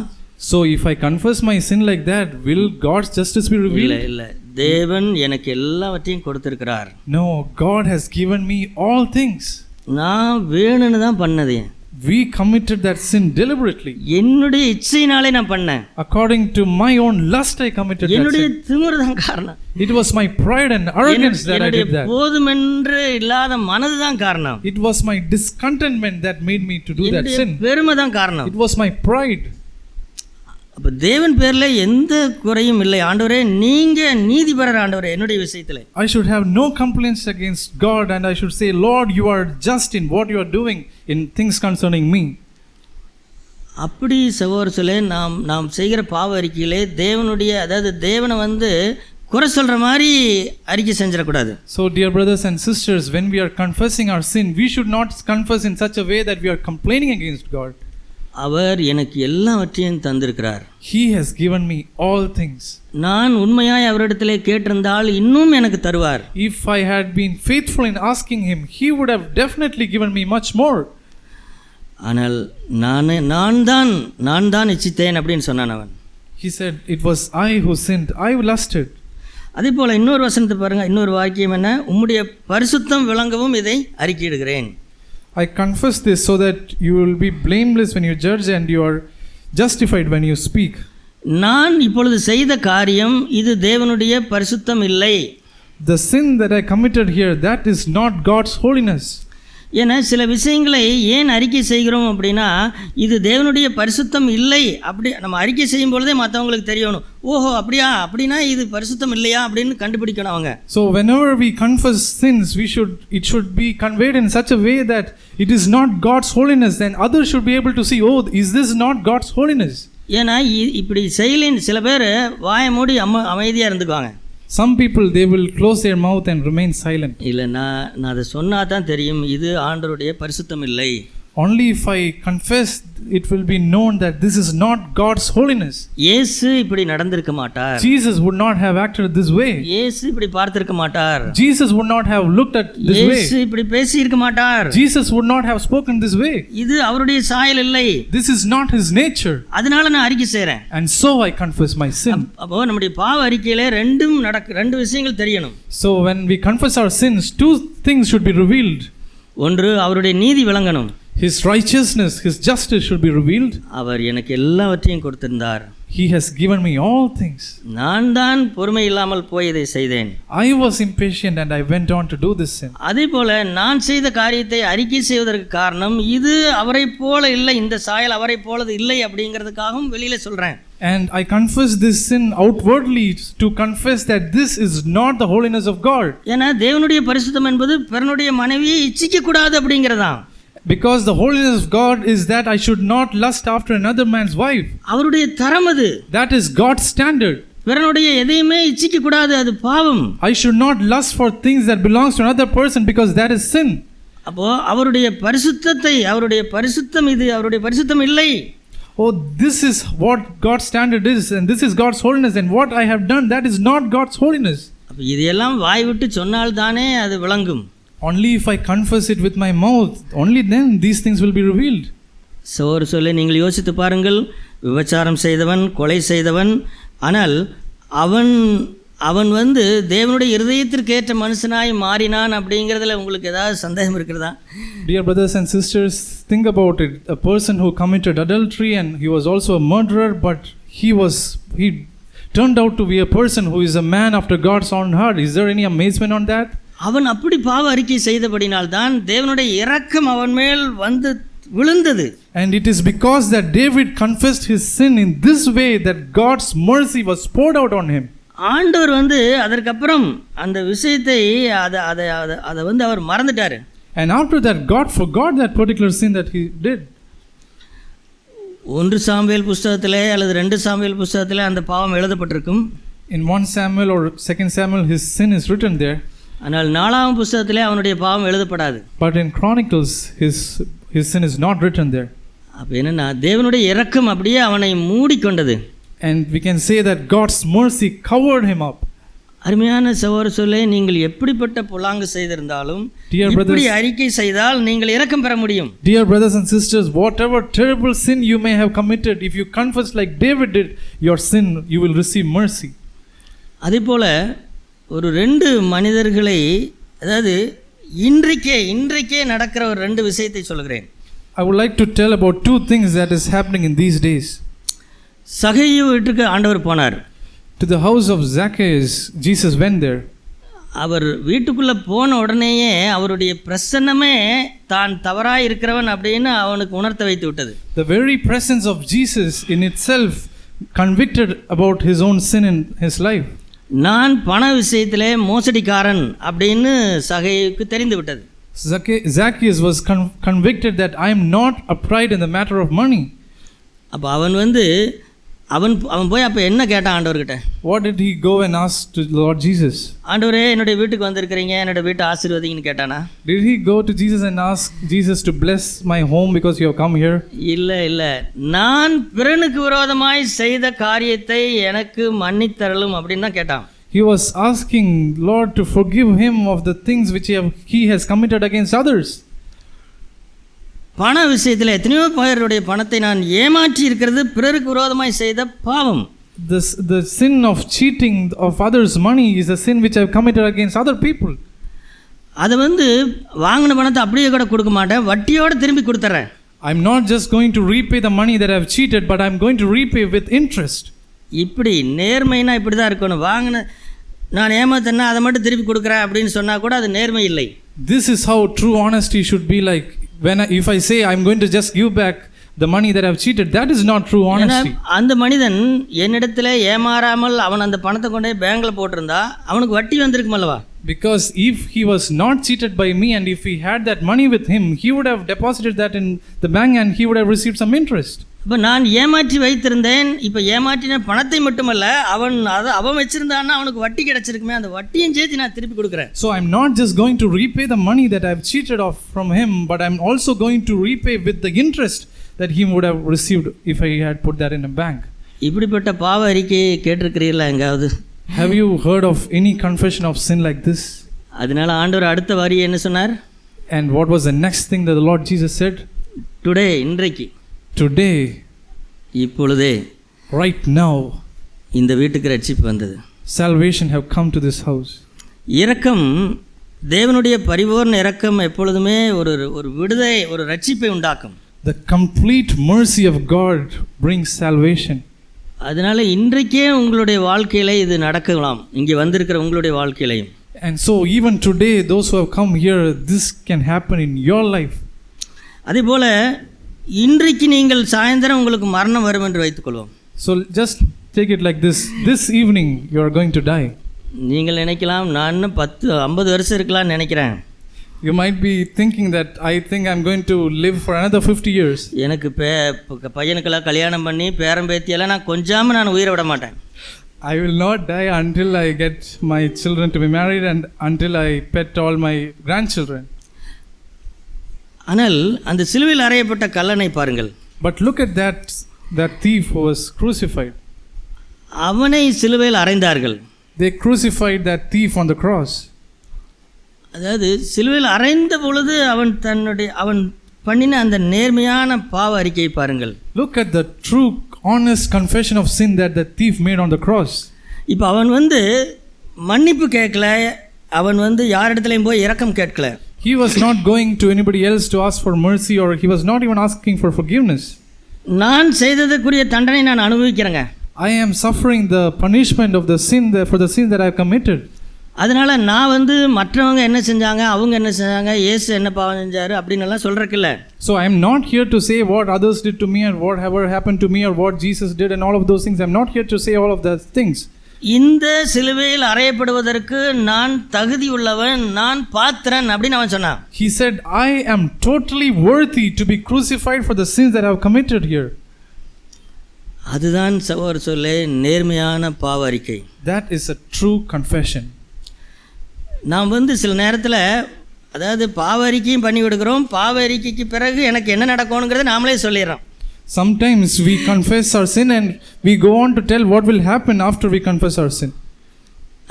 So if I confess my sin like that, will God's justice be revealed? இல்லை, தேவன் எனக்கு எல்லாவற்றையும் கொடுத்திருக்கிறார். No, God has given me all things. நான் வேணும்னு தான் பண்ணது. We committed that sin deliberately. என்னுடைய இச்சையினாலே நான் பண்ணேன். According to my own lust I committed that sin. என்னுடைய திமிரு தான் காரணம். It was my pride and arrogance that I did that. போதுமென்று இல்லாத மனது தான் காரணம். It was my discontentment that made me to do that sin. பெருமை தான் காரணம். It was my pride. அப்போ தேவன் பேரில் எந்த குறையும் இல்லை. ஆண்டவரே, நீங்க நீதிபரர் ஆண்டவரே என்னுடைய விஷயத்தில். I should have no complaints against God, and I should say, Lord, you are just in what you are doing in things concerning me. அப்படி சகோதரர்களே, நாம் செய்கிற பாவ அறிக்கையிலே தேவனுடைய, அதாவது தேவனை குறை சொல்கிற மாதிரி அறிக்கை செஞ்சிடக்கூடாது. So dear brothers and sisters, when we are confessing our sin, we should not confess in such a way that we are complaining against God. அவர் எனக்கு எல்லாவற்றையும் தந்திருக்கிறார். He has given me all things. நான் உண்மையாய் அவரிடத்திலே கேட்டிருந்தால் இன்னும் எனக்கு தருவார். If I had been faithful in asking him, he would have definitely given me much more. ஆனால் நான் தான் இச்சித்தேன் அப்படின்னு சொன்னான் அவன். He said, it was I who sinned, I lusted. அதே போல் இன்னொரு வசனத்தை பாருங்கள். இன்னொரு வாக்கியம் என்ன? உம்முடைய பரிசுத்தம் விளங்கவும் இதை அறிக்கையிடுகிறேன். I confess this so that you will be blameless when you judge and you are justified when you speak. நான் இப்பொழுது செய்த காரியம் இது தேவனுடைய பரிசுத்தம் இல்லை. The sin that I committed here, that is not God's holiness. ஏன்னா சில விஷயங்களை ஏன் அறிக்கை செய்கிறோம் அப்படின்னா, இது தேவனுடைய பரிசுத்தம் இல்லை அப்படி நம்ம அறிக்கை செய்யும் பொழுதே மற்றவங்களுக்கு தெரியணும், ஓஹோ அப்படின்னா இது பரிசுத்தம் இல்லையா அப்படின்னு கண்டுபிடிக்கணும் அவங்க. So whenever we confess sins, it should be conveyed in such a way that it is not God's holiness, then others should be able to see, oh, is this not God's holiness? ஏன்னா இப்படி செய்யலின்னு சில பேர் வாயை மூடி அமைதியாக இருந்துக்குவாங்க. Some people, they will close their mouth and remain silent. இல்லை, நான் அதை சொன்னால் தான் தெரியும் இது ஆண்டவருடைய பரிசுத்தம் இல்லை. Only if I confess, it will be known that this is not God's holiness. இயேசு இப்படி நடந்திருக்க மாட்டார். Jesus would not have acted this way. இயேசு இப்படி பார்த்திருக்க மாட்டார். Jesus would not have looked at this way. இயேசு இப்படி பேசி இருக்க மாட்டார். Jesus would not have spoken this way. இது அவருடைய சாயல் இல்லை. This is not his nature. அதனால நான் அறிக்கை செய்றேன். And so I confess my sin. அப்போ நம்முடைய பாவ அறிக்கையிலே ரெண்டு விஷயங்கள் தெரியணும். So when we confess our sins, two things should be revealed. ஒன்று, அவருடைய நீதி விளங்கணும். His righteousness, his justice should be revealed. அவர் எனக்கு எல்லாவற்றையும் கொடுத்திருந்தார். He has given me all things. நான் தான் பொறுமை இல்லாமல் போய் இதை செய்தேன். I was impatient and I went on to do this sin. அதேபோல நான் செய்த காரியத்தை அறிக்கை செய்வதற்கு காரணம் இது அவரை போல இல்லை, இந்த சாயல் அவரை போலது இல்லை அப்படிங்கிறதுக்காகவும் வெளியில சொல்றேன். And I confess this sin outwardly to confess that this is not the holiness of God. ஏன்னா தேவனுடைய பரிசுத்தம் என்பது பிறனுடைய மனைவியை இச்சிக்க கூடாது அப்படிங்கிறதான். Because the holiness of God is that I should not lust after another man's wife. அவருடைய தரம் அது. That is God's standard. பிறனுடைய எதையுமே இச்சிக்க கூடாது, அது பாவம். I should not lust for things that belongs to another person because that is sin. அப்போ அவருடைய பரிசுத்தத்தை, அவருடைய பரிசுத்தம் இது, அவருடைய பரிசுத்தம் இல்லை. Oh, this is what God's standard is and this is God's holiness, and what I have done, that is not God's holiness. அப்ப இதையெல்லாம் வாய் விட்டு சொன்னால் தானே அது விளங்கும். Only if I confess it with my mouth, only then these things will be revealed. சோறு சொல்லி நீங்கள் யோசித்து பாருங்கள். விபச்சாரம் செய்தவன், கொலை செய்தவன், ஆனால் அவன் தேவனுடைய இருதயத்திற்கு ஏற்ற மனுஷனாய் மாறினான் அப்படிங்கிறதுல உங்களுக்கு ஏதாவது சந்தேகம் இருக்கிறதா? Dear brothers and sisters, think about it. A person who committed adultery and he was also a murderer, but he turned out to be a person who is a man after God's own heart. Is there any amazement on that? அவன் அப்படி பாவ அறிக்கை செய்தபடினால் தான் தேவனுடைய இரக்கம் அவன் மேல் வந்து விழுந்தது. And it is because that David confessed his sin in this way that God's mercy was poured out on him. ஆண்டவர் அதற்கப்புறம் அந்த விஷயத்தை அதை அவர் மறந்துட்டாரு. And after that God forgot that particular sin that he did. 1 Samuel புத்தகத்திலே அல்லது 2 Samuel புத்தகத்திலே அந்த பாவம் எழுதப்பட்டிருக்கும். In 1 Samuel or 2 Samuel his sin is written there. ஆனால் 4ஆம் புத்தகத்திலே அவனுடைய பாவம் எழுதப்படாது. But in Chronicles his sin is not written there. அப்ப என்னன்னா தேவனுடைய இரக்கம் அப்படியே அவனை மூடிக்கொண்டது. And we can say that God's mercy covered him up. அருமையான சகோதர சொல்லே, நீங்கள் எப்படிப்பட்ட பொல்லாங்கு செய்திருந்தாலும் இப்படி அறிக்கை செய்தால் நீங்கள் இரக்கம் பெற முடியும். Dear brothers and sisters, whatever terrible sin you may have committed, if you confess like David did your sin, you will receive mercy. அதேபோல ஒரு 2 மனிதர்களை, அதாவது இன்றைக்கே நடக்கிற ஒரு 2 விஷயத்தை சொல்கிறேன். I would like to tell about 2 things that is happening in these days. சகேயு வீட்டுக்கு ஆண்டவர் போனார். To the house of Zacchaeus, Jesus went there. அவர் வீட்டுக்குள்ளே போன உடனேயே அவருடைய பிரசன்னமே தான் தவறாக இருக்கிறவன் அப்படின்னு அவனுக்கு உணர்த்த வைத்து விட்டது. The very presence of Jesus in itself convicted about his own sin in his life. நான் பண விஷயத்திலே மோசடிக்காரன் அப்படின்னு சகேயுக்கு தெரிந்து விட்டது. Zacchaeus was convicted that I am not upright in the matter of money. அப்போ அவன் போய் அப்போ என்ன கேட்டான் ஆண்டவர்கிட்ட? What did he go and ask to Lord Jesus? ஆண்டவரே, என்னுடைய வீட்டுக்கு வந்திருக்கிறீங்க, என்னோட வீட்டை ஆசீர்வதிங்கன்னு கேட்டானா? Did he go to Jesus and ask Jesus to bless my home because you have come here? இல்லை, நான் பிறனுக்கு விரோதமாய் செய்த காரியத்தை எனக்கு மன்னித்தரலும் அப்படின்னு தான் கேட்டான். He was asking Lord to forgive him of the things which he has committed against others. பண விஷயத்தில் எத்தனையோ பேருடைய பணத்தை நான் ஏமாற்றி இருக்கிறது பிறருக்கு விரோதமாய் செய்த பாவம். The sin of cheating of others' money is a sin which I have committed against other people. அதை வாங்கின பணத்தை அப்படியே கூட கொடுக்க மாட்டேன், வட்டியோடு திரும்பி கொடுத்துறேன். I'm not just going to repay the money that I have cheated, but I'm going to repay with interest. இப்படி நேர்மைனா இப்படி தான் இருக்கணும். வாங்கின நான் ஏமாத்தேன்னா அதை மட்டும் திருப்பி கொடுக்குறேன் அப்படின்னு சொன்னால் கூட அது நேர்மை இல்லை. This is how true honesty should be like. If I say I'm going to just give back the money that I've cheated, that is not true honesty. அந்த மனிதன் என்னிடத்தில் ஏமாறாமல் அவன் அந்த பணத்தை கொண்டே பேங்க்ல போட்டிருந்தா அவனுக்கு வட்டி வந்திருக்கும் அல்லவா? Because if he was not cheated by me and if he had that money with him, he would have deposited that in the bank and he would have received some interest. இப்போ நான் ஏமாற்றி வைத்திருந்தேன், இப்போ ஏமாற்றின பணத்தை மட்டுமல்ல அவன் வச்சிருந்தான்னா அவனுக்கு வட்டி கிடைச்சிருக்குமே, அந்த வட்டியும் சேர்த்து நான் திருப்பி கொடுக்குறேன். So I'm not just going to repay the money that I've cheated off from him, but I'm also going to repay with the interest that he would have received if I had put that in a bank. இப்படிப்பட்ட பாவ அறிக்கையை கேட்டிருக்கிறீர்களா எங்காவது? Have you heard of any confession of sin like this? அதனால ஆண்டவர் அடுத்த வரி என்ன சொன்னார்? And what was the next thing that the Lord Jesus said? இன்றைக்கு, today, இப்பொழுதே, right now, இந்த வீட்டுக்கு ரட்சிப்பு வந்தது. Salvation have come to this house. இரக்கம், தேவனுடைய பரிபூர்ண இரக்கம் எப்பொழுதுமே ஒரு விடுதலை, ஒரு ரட்சிப்பை உண்டாக்கும். The complete mercy of God brings salvation. அதனால் இன்றைக்கே உங்களுடைய வாழ்க்கையில் இது நடக்கலாம், இங்கே வந்திருக்கிற உங்களுடைய வாழ்க்கையிலையும். And so even today, those who have come here, this can happen in your life. அதேபோல் இன்றைக்கு நீங்கள் சாயந்தரம் உங்களுக்கு மரணம் வரும் என்று வைத்துக்கொள்வோம். So just take it like this. This evening you are going to die. நீங்கள் நினைக்கலாம், நான் இன்னும் 10-50 வருஷம் இருக்கலாம்னு நினைக்கிறேன். You might be thinking that I think I'm going to live for another 50 years. எனக்கு பையனுக்கெல்லாம் கல்யாணம் பண்ணி பேரம்பேத்தியெல்லாம் நான் கொஞ்சாமல் நான் உயிரை விட மாட்டேன். I will not die until I get my children to be married and until I pet all my grandchildren. ஆனால் அந்த சிலுவையில் அறையப்பட்ட கல்லனை பாருங்கள். But look at that thief who was crucified. அவனை சிலுவையில் அறைந்தார்கள். They crucified that thief on the cross. அதாவது சிலுவையில் அறைந்த பொழுது அவன் பண்ணின அந்த நேர்மையான பாவ அறிக்கையை பாருங்கள். Look at the true honest confession of sin that the thief made on the cross. இப்போ அவன் மன்னிப்பு கேட்கல, அவன் யாரிடத்துலையும் போய் இரக்கம் கேட்கல. He was not going to anybody else to ask for mercy, or he was not even asking for forgiveness. நான் செய்ததற்குரிய தண்டனை நான் அனுபவிக்கிறேங்க. I am suffering the punishment of the sin for the sin that I have committed. அதனால் நான் மற்றவங்க என்ன செஞ்சாங்க, அவங்க என்ன செஞ்சாங்க, இயேசு என்ன பாவம் செஞ்சார் அப்படின்னு எல்லாம் சொல்கிறக்கில்ல. So I am not here to say what others did to me and whatever happened to me or what Jesus did and all of those things. I am not here to say all of those things. இந்த சிலுவையில் அறையப்படுவதற்கு நான் தகுதி உள்ளவன், நான் பாத்திரன் அப்படின்னு அவன் சொன்னான். He said, I am totally worthy to be crucified for the sins that I have committed here. அதுதான் சகோதரர் சொல்லே நேர்மையான பாவ அறிக்கை. That is a true confession. நாம் சில நேரத்தில் அதாவது பாவ அறிக்கையும் பண்ணி விடுக்கிறோம், பாவ அறிக்கைக்கு பிறகு எனக்கு என்ன நடக்கணுங்கிறத நாமளே சொல்லிடுறோம். Sometimes we confess our sin and we go on to tell what will happen after we confess our sin.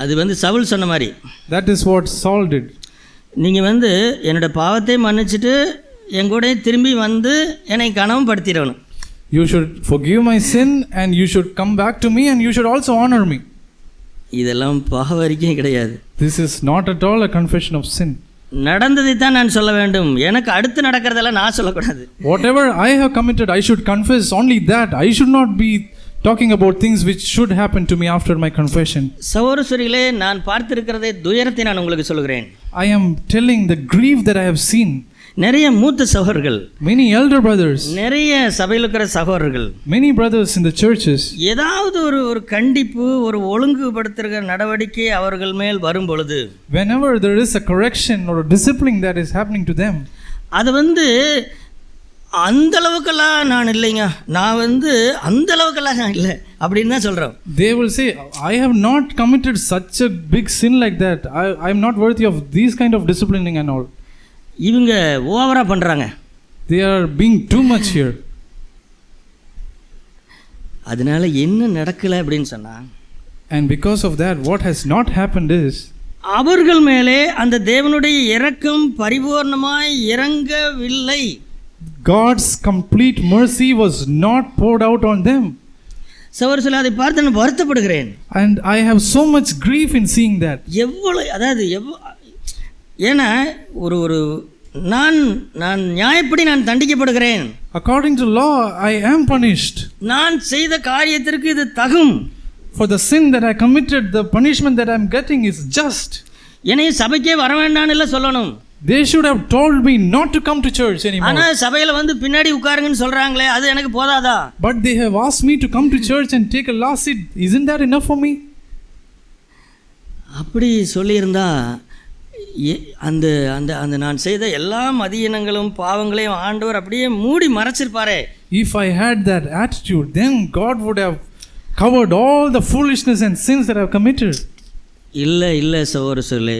அது சவுல் சொன்ன மாதிரி. That is what Saul did. நீங்கள் என்னோட பாவத்தை மன்னிச்சுட்டு எங்கூட திரும்பி என்னை கனவும் படுத்திடணும். You should forgive my sin and you should come back to me and you should also honor me. இதெல்லாம் பாவ அறிக்கையும் கிடையாது. This is not at all a confession of sin. நடந்ததை தான் நான் சொல்ல வேண்டும், எனக்கு அடுத்து நடக்கிறதெல்லாம் நான் சொல்லக்கூடாது. Whatever I have committed, I should confess only that. I should not be talking about things which should happen to me after my confession. சகோதரர்களே, நான் பார்த்திருக்கிறதை துயரத்தை நான் உங்களுக்கு சொல்கிறேன். I am telling the grief that I have seen. நிறைய மூத்த சகோதரர்கள், many elder brothers, நிறைய சபையில் இருக்கிற சகோதரர்கள், many brothers in the churches, ஏதாவது ஒரு கண்டிப்பு, ஒரு ஒழுங்குபடுத்துகிற நடவடிக்கை அவர்கள் மேல் வரும் பொழுது, whenever there is a correction or a discipline that is happening to them, அது அந்த அளவுக்கெல்லாம் நான் இல்லைங்க, நான் அந்த அளவுக்கெல்லாம் நான் இல்லை அப்படின்னு தான் சொல்கிறோம். They will say, I have not committed such a big sin like that. I am not worthy of these kind of disciplining and all. இவங்க ஓவராக பண்ணுறாங்க. They are being too much here. அதனால என்ன நடக்கலை அப்படின்னு சொன்னால், and because of that what has not happened is, அவர்கள் மேலே அந்த தேவனுடைய இரக்கம் பரிபூர்ணமாய் இறங்கவில்லை. God's complete mercy was not poured out on them. சகோதரர்களே, அதை பார்த்து நான் வருத்தப்படுகிறேன். And I have so much grief in seeing that. ஏன்னா ஒரு நான் நியாயப்படி நான் தண்டிக்கப்படுகிறேன். According to law I am punished. நான் செய்த காரியத்திற்கு இது தகும். For the sin that I committed, the punishment that I am getting is just. என்னை சபைக்கே வர வேண்டாம்னு இல்ல சொல்லணும். They should have told me not to come to church anymore. ஆனா சபையில பின்னாடி உட்காருங்கன்னு சொல்றாங்களே, அது எனக்கு போதாதா? But they have asked me to come to church and take a last seat. Isn't that enough for me? அப்படி சொல்லியிருந்தா அந்த அந்த அந்த நான் செய்த எல்லா மதியினங்களும் பாவங்களையும் ஆண்டவர் அப்படியே மூடி மறைச்சிருப்பாரே. If I had that attitude, then God would have covered all the foolishness and sins that I have committed. இல்லை சகோதரர்களே,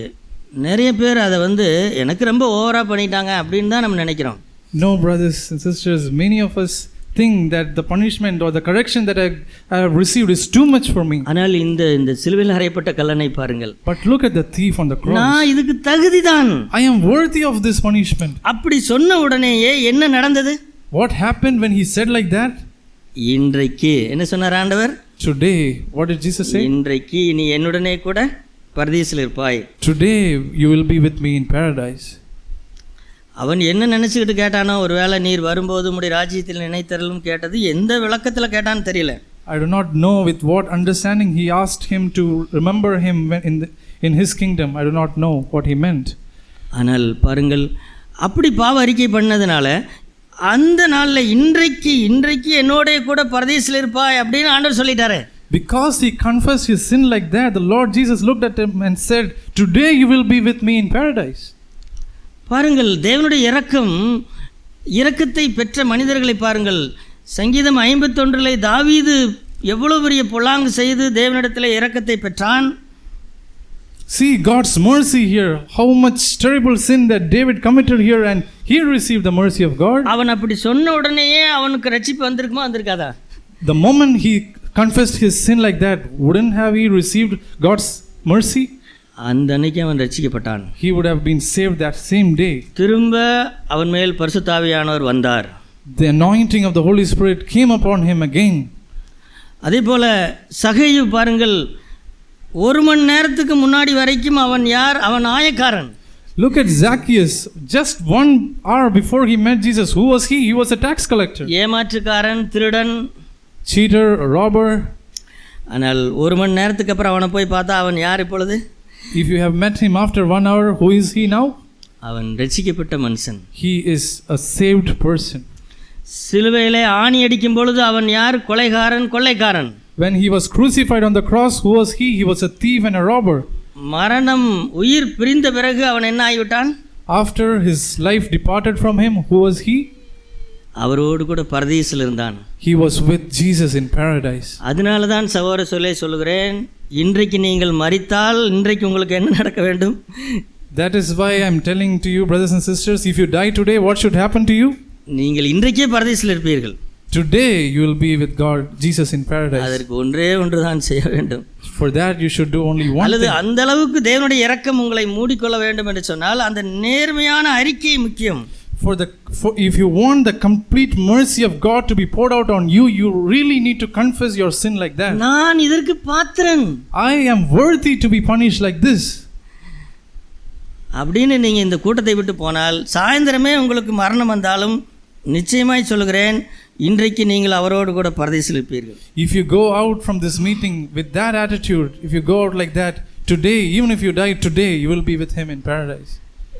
நிறைய பேர் அதை எனக்கு ரொம்ப ஓவராக பண்ணிட்டாங்க அப்படின்னு தான் நம்ம நினைக்கிறோம். No, brothers and sisters, many of us think that the punishment or the correction that I have received is too much for me. ஆனால் இந்த சிலுவையில் அறையப்பட்ட கல்லனை பாருங்கள். But look at the thief on the cross. நான் இதுக்கு தகுதிதான். I am worthy of this punishment. அப்படி சொன்ன உடனேயே என்ன நடந்தது? What happened when he said like that? இன்றைக்கு என்ன சொன்னார் ஆண்டவர்? Today, what did Jesus say? இன்றைக்கு நீ என்னுடனே கூட பரதீசில் இருப்பாய். Today you will be with me in paradise. அவன் என்ன நினச்சிக்கிட்டு கேட்டானோ, ஒருவேளை நீர் வரும்போது உம்முடைய ராஜ்யத்தில் நினைத்தரலும் கேட்டது எந்த விளக்கத்தில் கேட்டான்னு தெரியல. I do not know with what understanding he asked him to remember him when in his kingdom. I do not know what he meant. ஆனால் பாருங்கள், அப்படி பாவ அறிக்கை பண்ணதுனால அந்த நாளில் இன்றைக்கு என்னோட கூட பரதேசில் இருப்பாய் அப்படின்னு ஆண்டவர் சொல்லிட்டாரு. Because he confessed his sin like that, the Lord Jesus looked at him and said, "Today you will be with me in paradise." பாருங்கள், தேவனுடைய இரக்கத்தை பெற்ற மனிதர்களை பாருங்கள். சங்கீதம் 51 தாவீது எவ்வளவு பெரிய பொல்லாங்கு செய்து தேவனிடத்தில் இரக்கத்தை பெற்றான். See God's mercy here, how much terrible sin that David committed here, and he received the mercy of God. அவன் அப்படி சொன்ன உடனேயே அவனுக்கு ரட்சிப்பு வந்திருக்காதா? The moment he confessed his sin like that, wouldn't have he received God's mercy? அந்த அன்னைக்கு அவன் ரட்சிக்கப்பட்டான். He would have been saved that same day. திரும்ப அவன் மேல் பரிசுத்த ஆவியானவர் வந்தார். The anointing of the Holy Spirit came upon him again. அதே போல சகேயு பாருங்கள், 1 மணி நேரத்துக்கு முன்னாடி வரைக்கும் அவன் யார்? அவன் ஆயக்காரன். Look at Zacchaeus. Just 1 hour before he met Jesus, who was he? He was a tax collector. ஏமாற்றுக்காரன், திருடன், cheater, robber. ஆனால் 1 மணி நேரத்துக்கு அப்புறம் அவனை போய் பார்த்தா அவன் யார் இப்பொழுது? If you have met him after 1 hour, who is he now? அவன் ரட்சிக்கப்பட்ட மனுஷன். He is a saved person. சிலுவையிலே ஆணி அடிக்கும் பொழுது அவன் யார்? கொலைகாரன், கொள்ளைக்காரன். When he was crucified on the cross, who was he? He was a thief and a robber. உயிர் பிரிந்த பிறகு அவன் என்ன ஆகிவிட்டான்? After his life departed from him, who was he? அவரோடு கூட பரதீசில் இருந்தான். He was with Jesus in paradise. அதனால தான் சகோதர சொல்லுகிறேன், இன்றைக்கு நீங்கள் மரித்தால் இன்றைக்கு உங்களுக்கு என்ன நடக்க வேண்டும்? That is why I am telling to you, brothers and sisters, if you die today, what should happen to you? நீங்கள் இன்றைக்கே பரதீசில் இருப்பீர்கள். Today you will be with God, Jesus in paradise. அதற்கு ஒன்று தான் செய்ய வேண்டும். For that you should do only one அல்லது thing. அந்த அளவுக்கு தேவனுடைய இரக்கம் உங்களை மூடிக்கொள்ள வேண்டும் என்று சொன்னால் அந்த நேர்மையான அறிக்கை முக்கியம். If you want the complete mercy of God to be poured out on you, you really need to confess your sin like that. நான் இதற்கு பாத்திரன். I am worthy to be punished like this. அப்படின்னு நீங்கள் இந்த கூட்டத்தை விட்டு போனால் சாயந்தரமே உங்களுக்கு மரணம் வந்தாலும் நிச்சயமாய் சொல்லுகிறேன், இன்றைக்கு நீங்கள் அவரோடு கூட பரதேசில் இருப்பீர்கள். If you go out from this meeting with that attitude, if you go out like that today, even if you die today, you will be with him in paradise.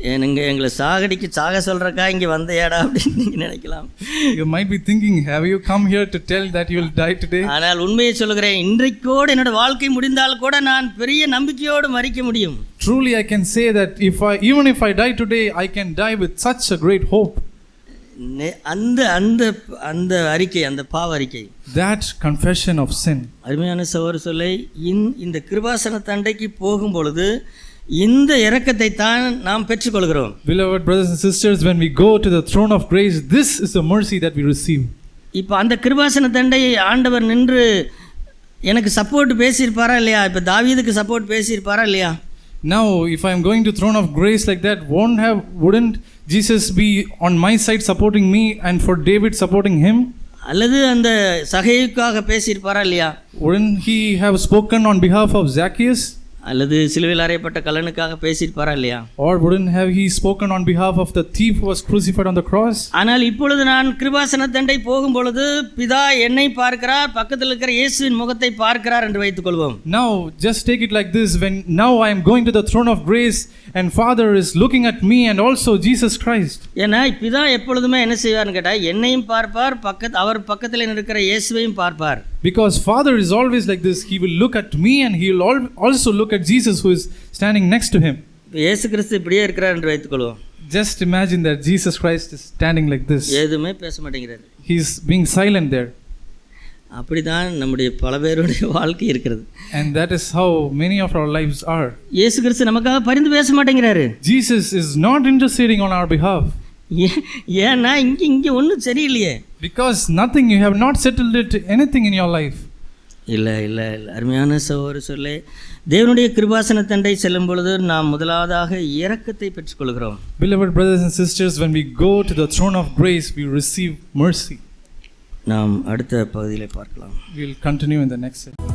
எங்களை சாக சொல்றக்கா இங்கே வந்தையாடா அப்படின்னு நீங்கள் நினைக்கலாம். You might be thinking, have you come here to tell that you will die today? ஆனால் உண்மையை சொல்லுகிறேன், இன்றைக்கோடு என்னோட வாழ்க்கை முடிந்தால் கூட நான் பெரிய நம்பிக்கையோடு மரிக்க முடியும். Truly I can say that even if I die today, I can die with such a great hope. அந்த அறிக்கை, அந்த பாவ அறிக்கை, that confession of sin. அருமையான சகோதர இந்த கிருபாசன தண்டைக்கு போகும் பொழுது இந்த இரக்கத்தை தான் நாம் பெற்றுக்கொள்கிறோம். Beloved brothers and sisters, when we go to the throne of grace, this is the mercy that we receive. இப்போ அந்த கிருபாசன தண்டை ஆண்டவர் நின்று எனக்கு சப்போர்ட் பேசியிருப்பாரா இல்லையா? இப்போ தாவீதுக்கு சப்போர்ட் பேசியிருப்பாரா இல்லையா? Now if I am going to throne of grace like that, wouldn't Jesus be on my side supporting me and for David supporting him? அல்லது அந்த சகேயுக்காக பேசியிருப்பாரா இல்லையா? Wouldn't he have spoken on behalf of Zacchaeus? அல்லது சிலுவையில் அறையப்பட்ட கள்ளனுக்காக பேசியிருப்பாரா இல்லையா? Or wouldn't have he spoken on behalf of the thief who was crucified on the cross? ஆனால் இப்பொழுது நான் கிருபாசன தண்டை போகும் பொழுது பிதா என்னை பார்க்கிறார், பக்கத்தில் இருக்கிற இயேசுவின் முகத்தை பார்க்கிறார் என்று வைத்துக்கொள்வோம். Now just take it like this, when now I am going to the throne of grace and Father is looking at me and also Jesus Christ. ஏன்னா பிதா எப்பொழுதுமே என்ன செய்வார்னு கேட்டா என்னையும் பார்ப்பார், அவர் பக்கத்தில் இருக்கிற இயேசுவையும் பார்ப்பார். Because Father is always like this, he will look at me and he will also look at Jesus who is standing next to him. இயேசு கிறிஸ்து இப்படியே இருக்கிறார் என்று வைத்துக்கொள்வோம். Just imagine that Jesus Christ is standing like this. எதுவுமே பேச மாட்டேங்கிறார். He is being silent there. அப்படிதான் நம்முடைய பல பேருடைய வாழ்க்கை இருக்கிறது. And that is how many of our lives are. இயேசு கிறிஸ்து நமக்காக பரிந்து பேச மாட்டேங்கிறாரு. Jesus is not interceding on our behalf. ஏன்னா இங்க ஒன்றும் சரியில்லையே. Because nothing, you have not settled it anything in your life. இல்லை அருமையான சகோதரர்களே, தேவனுடைய கிருபாசன தண்டை செல்லும் பொழுது நாம் முதலாவதாக இரக்கத்தை பெற்றுக்கொள்கிறோம். Beloved brothers and sisters, when we go to the throne of grace, we receive mercy. நாம் அடுத்த பகுதியிலே பார்க்கலாம். We will continue in the next session.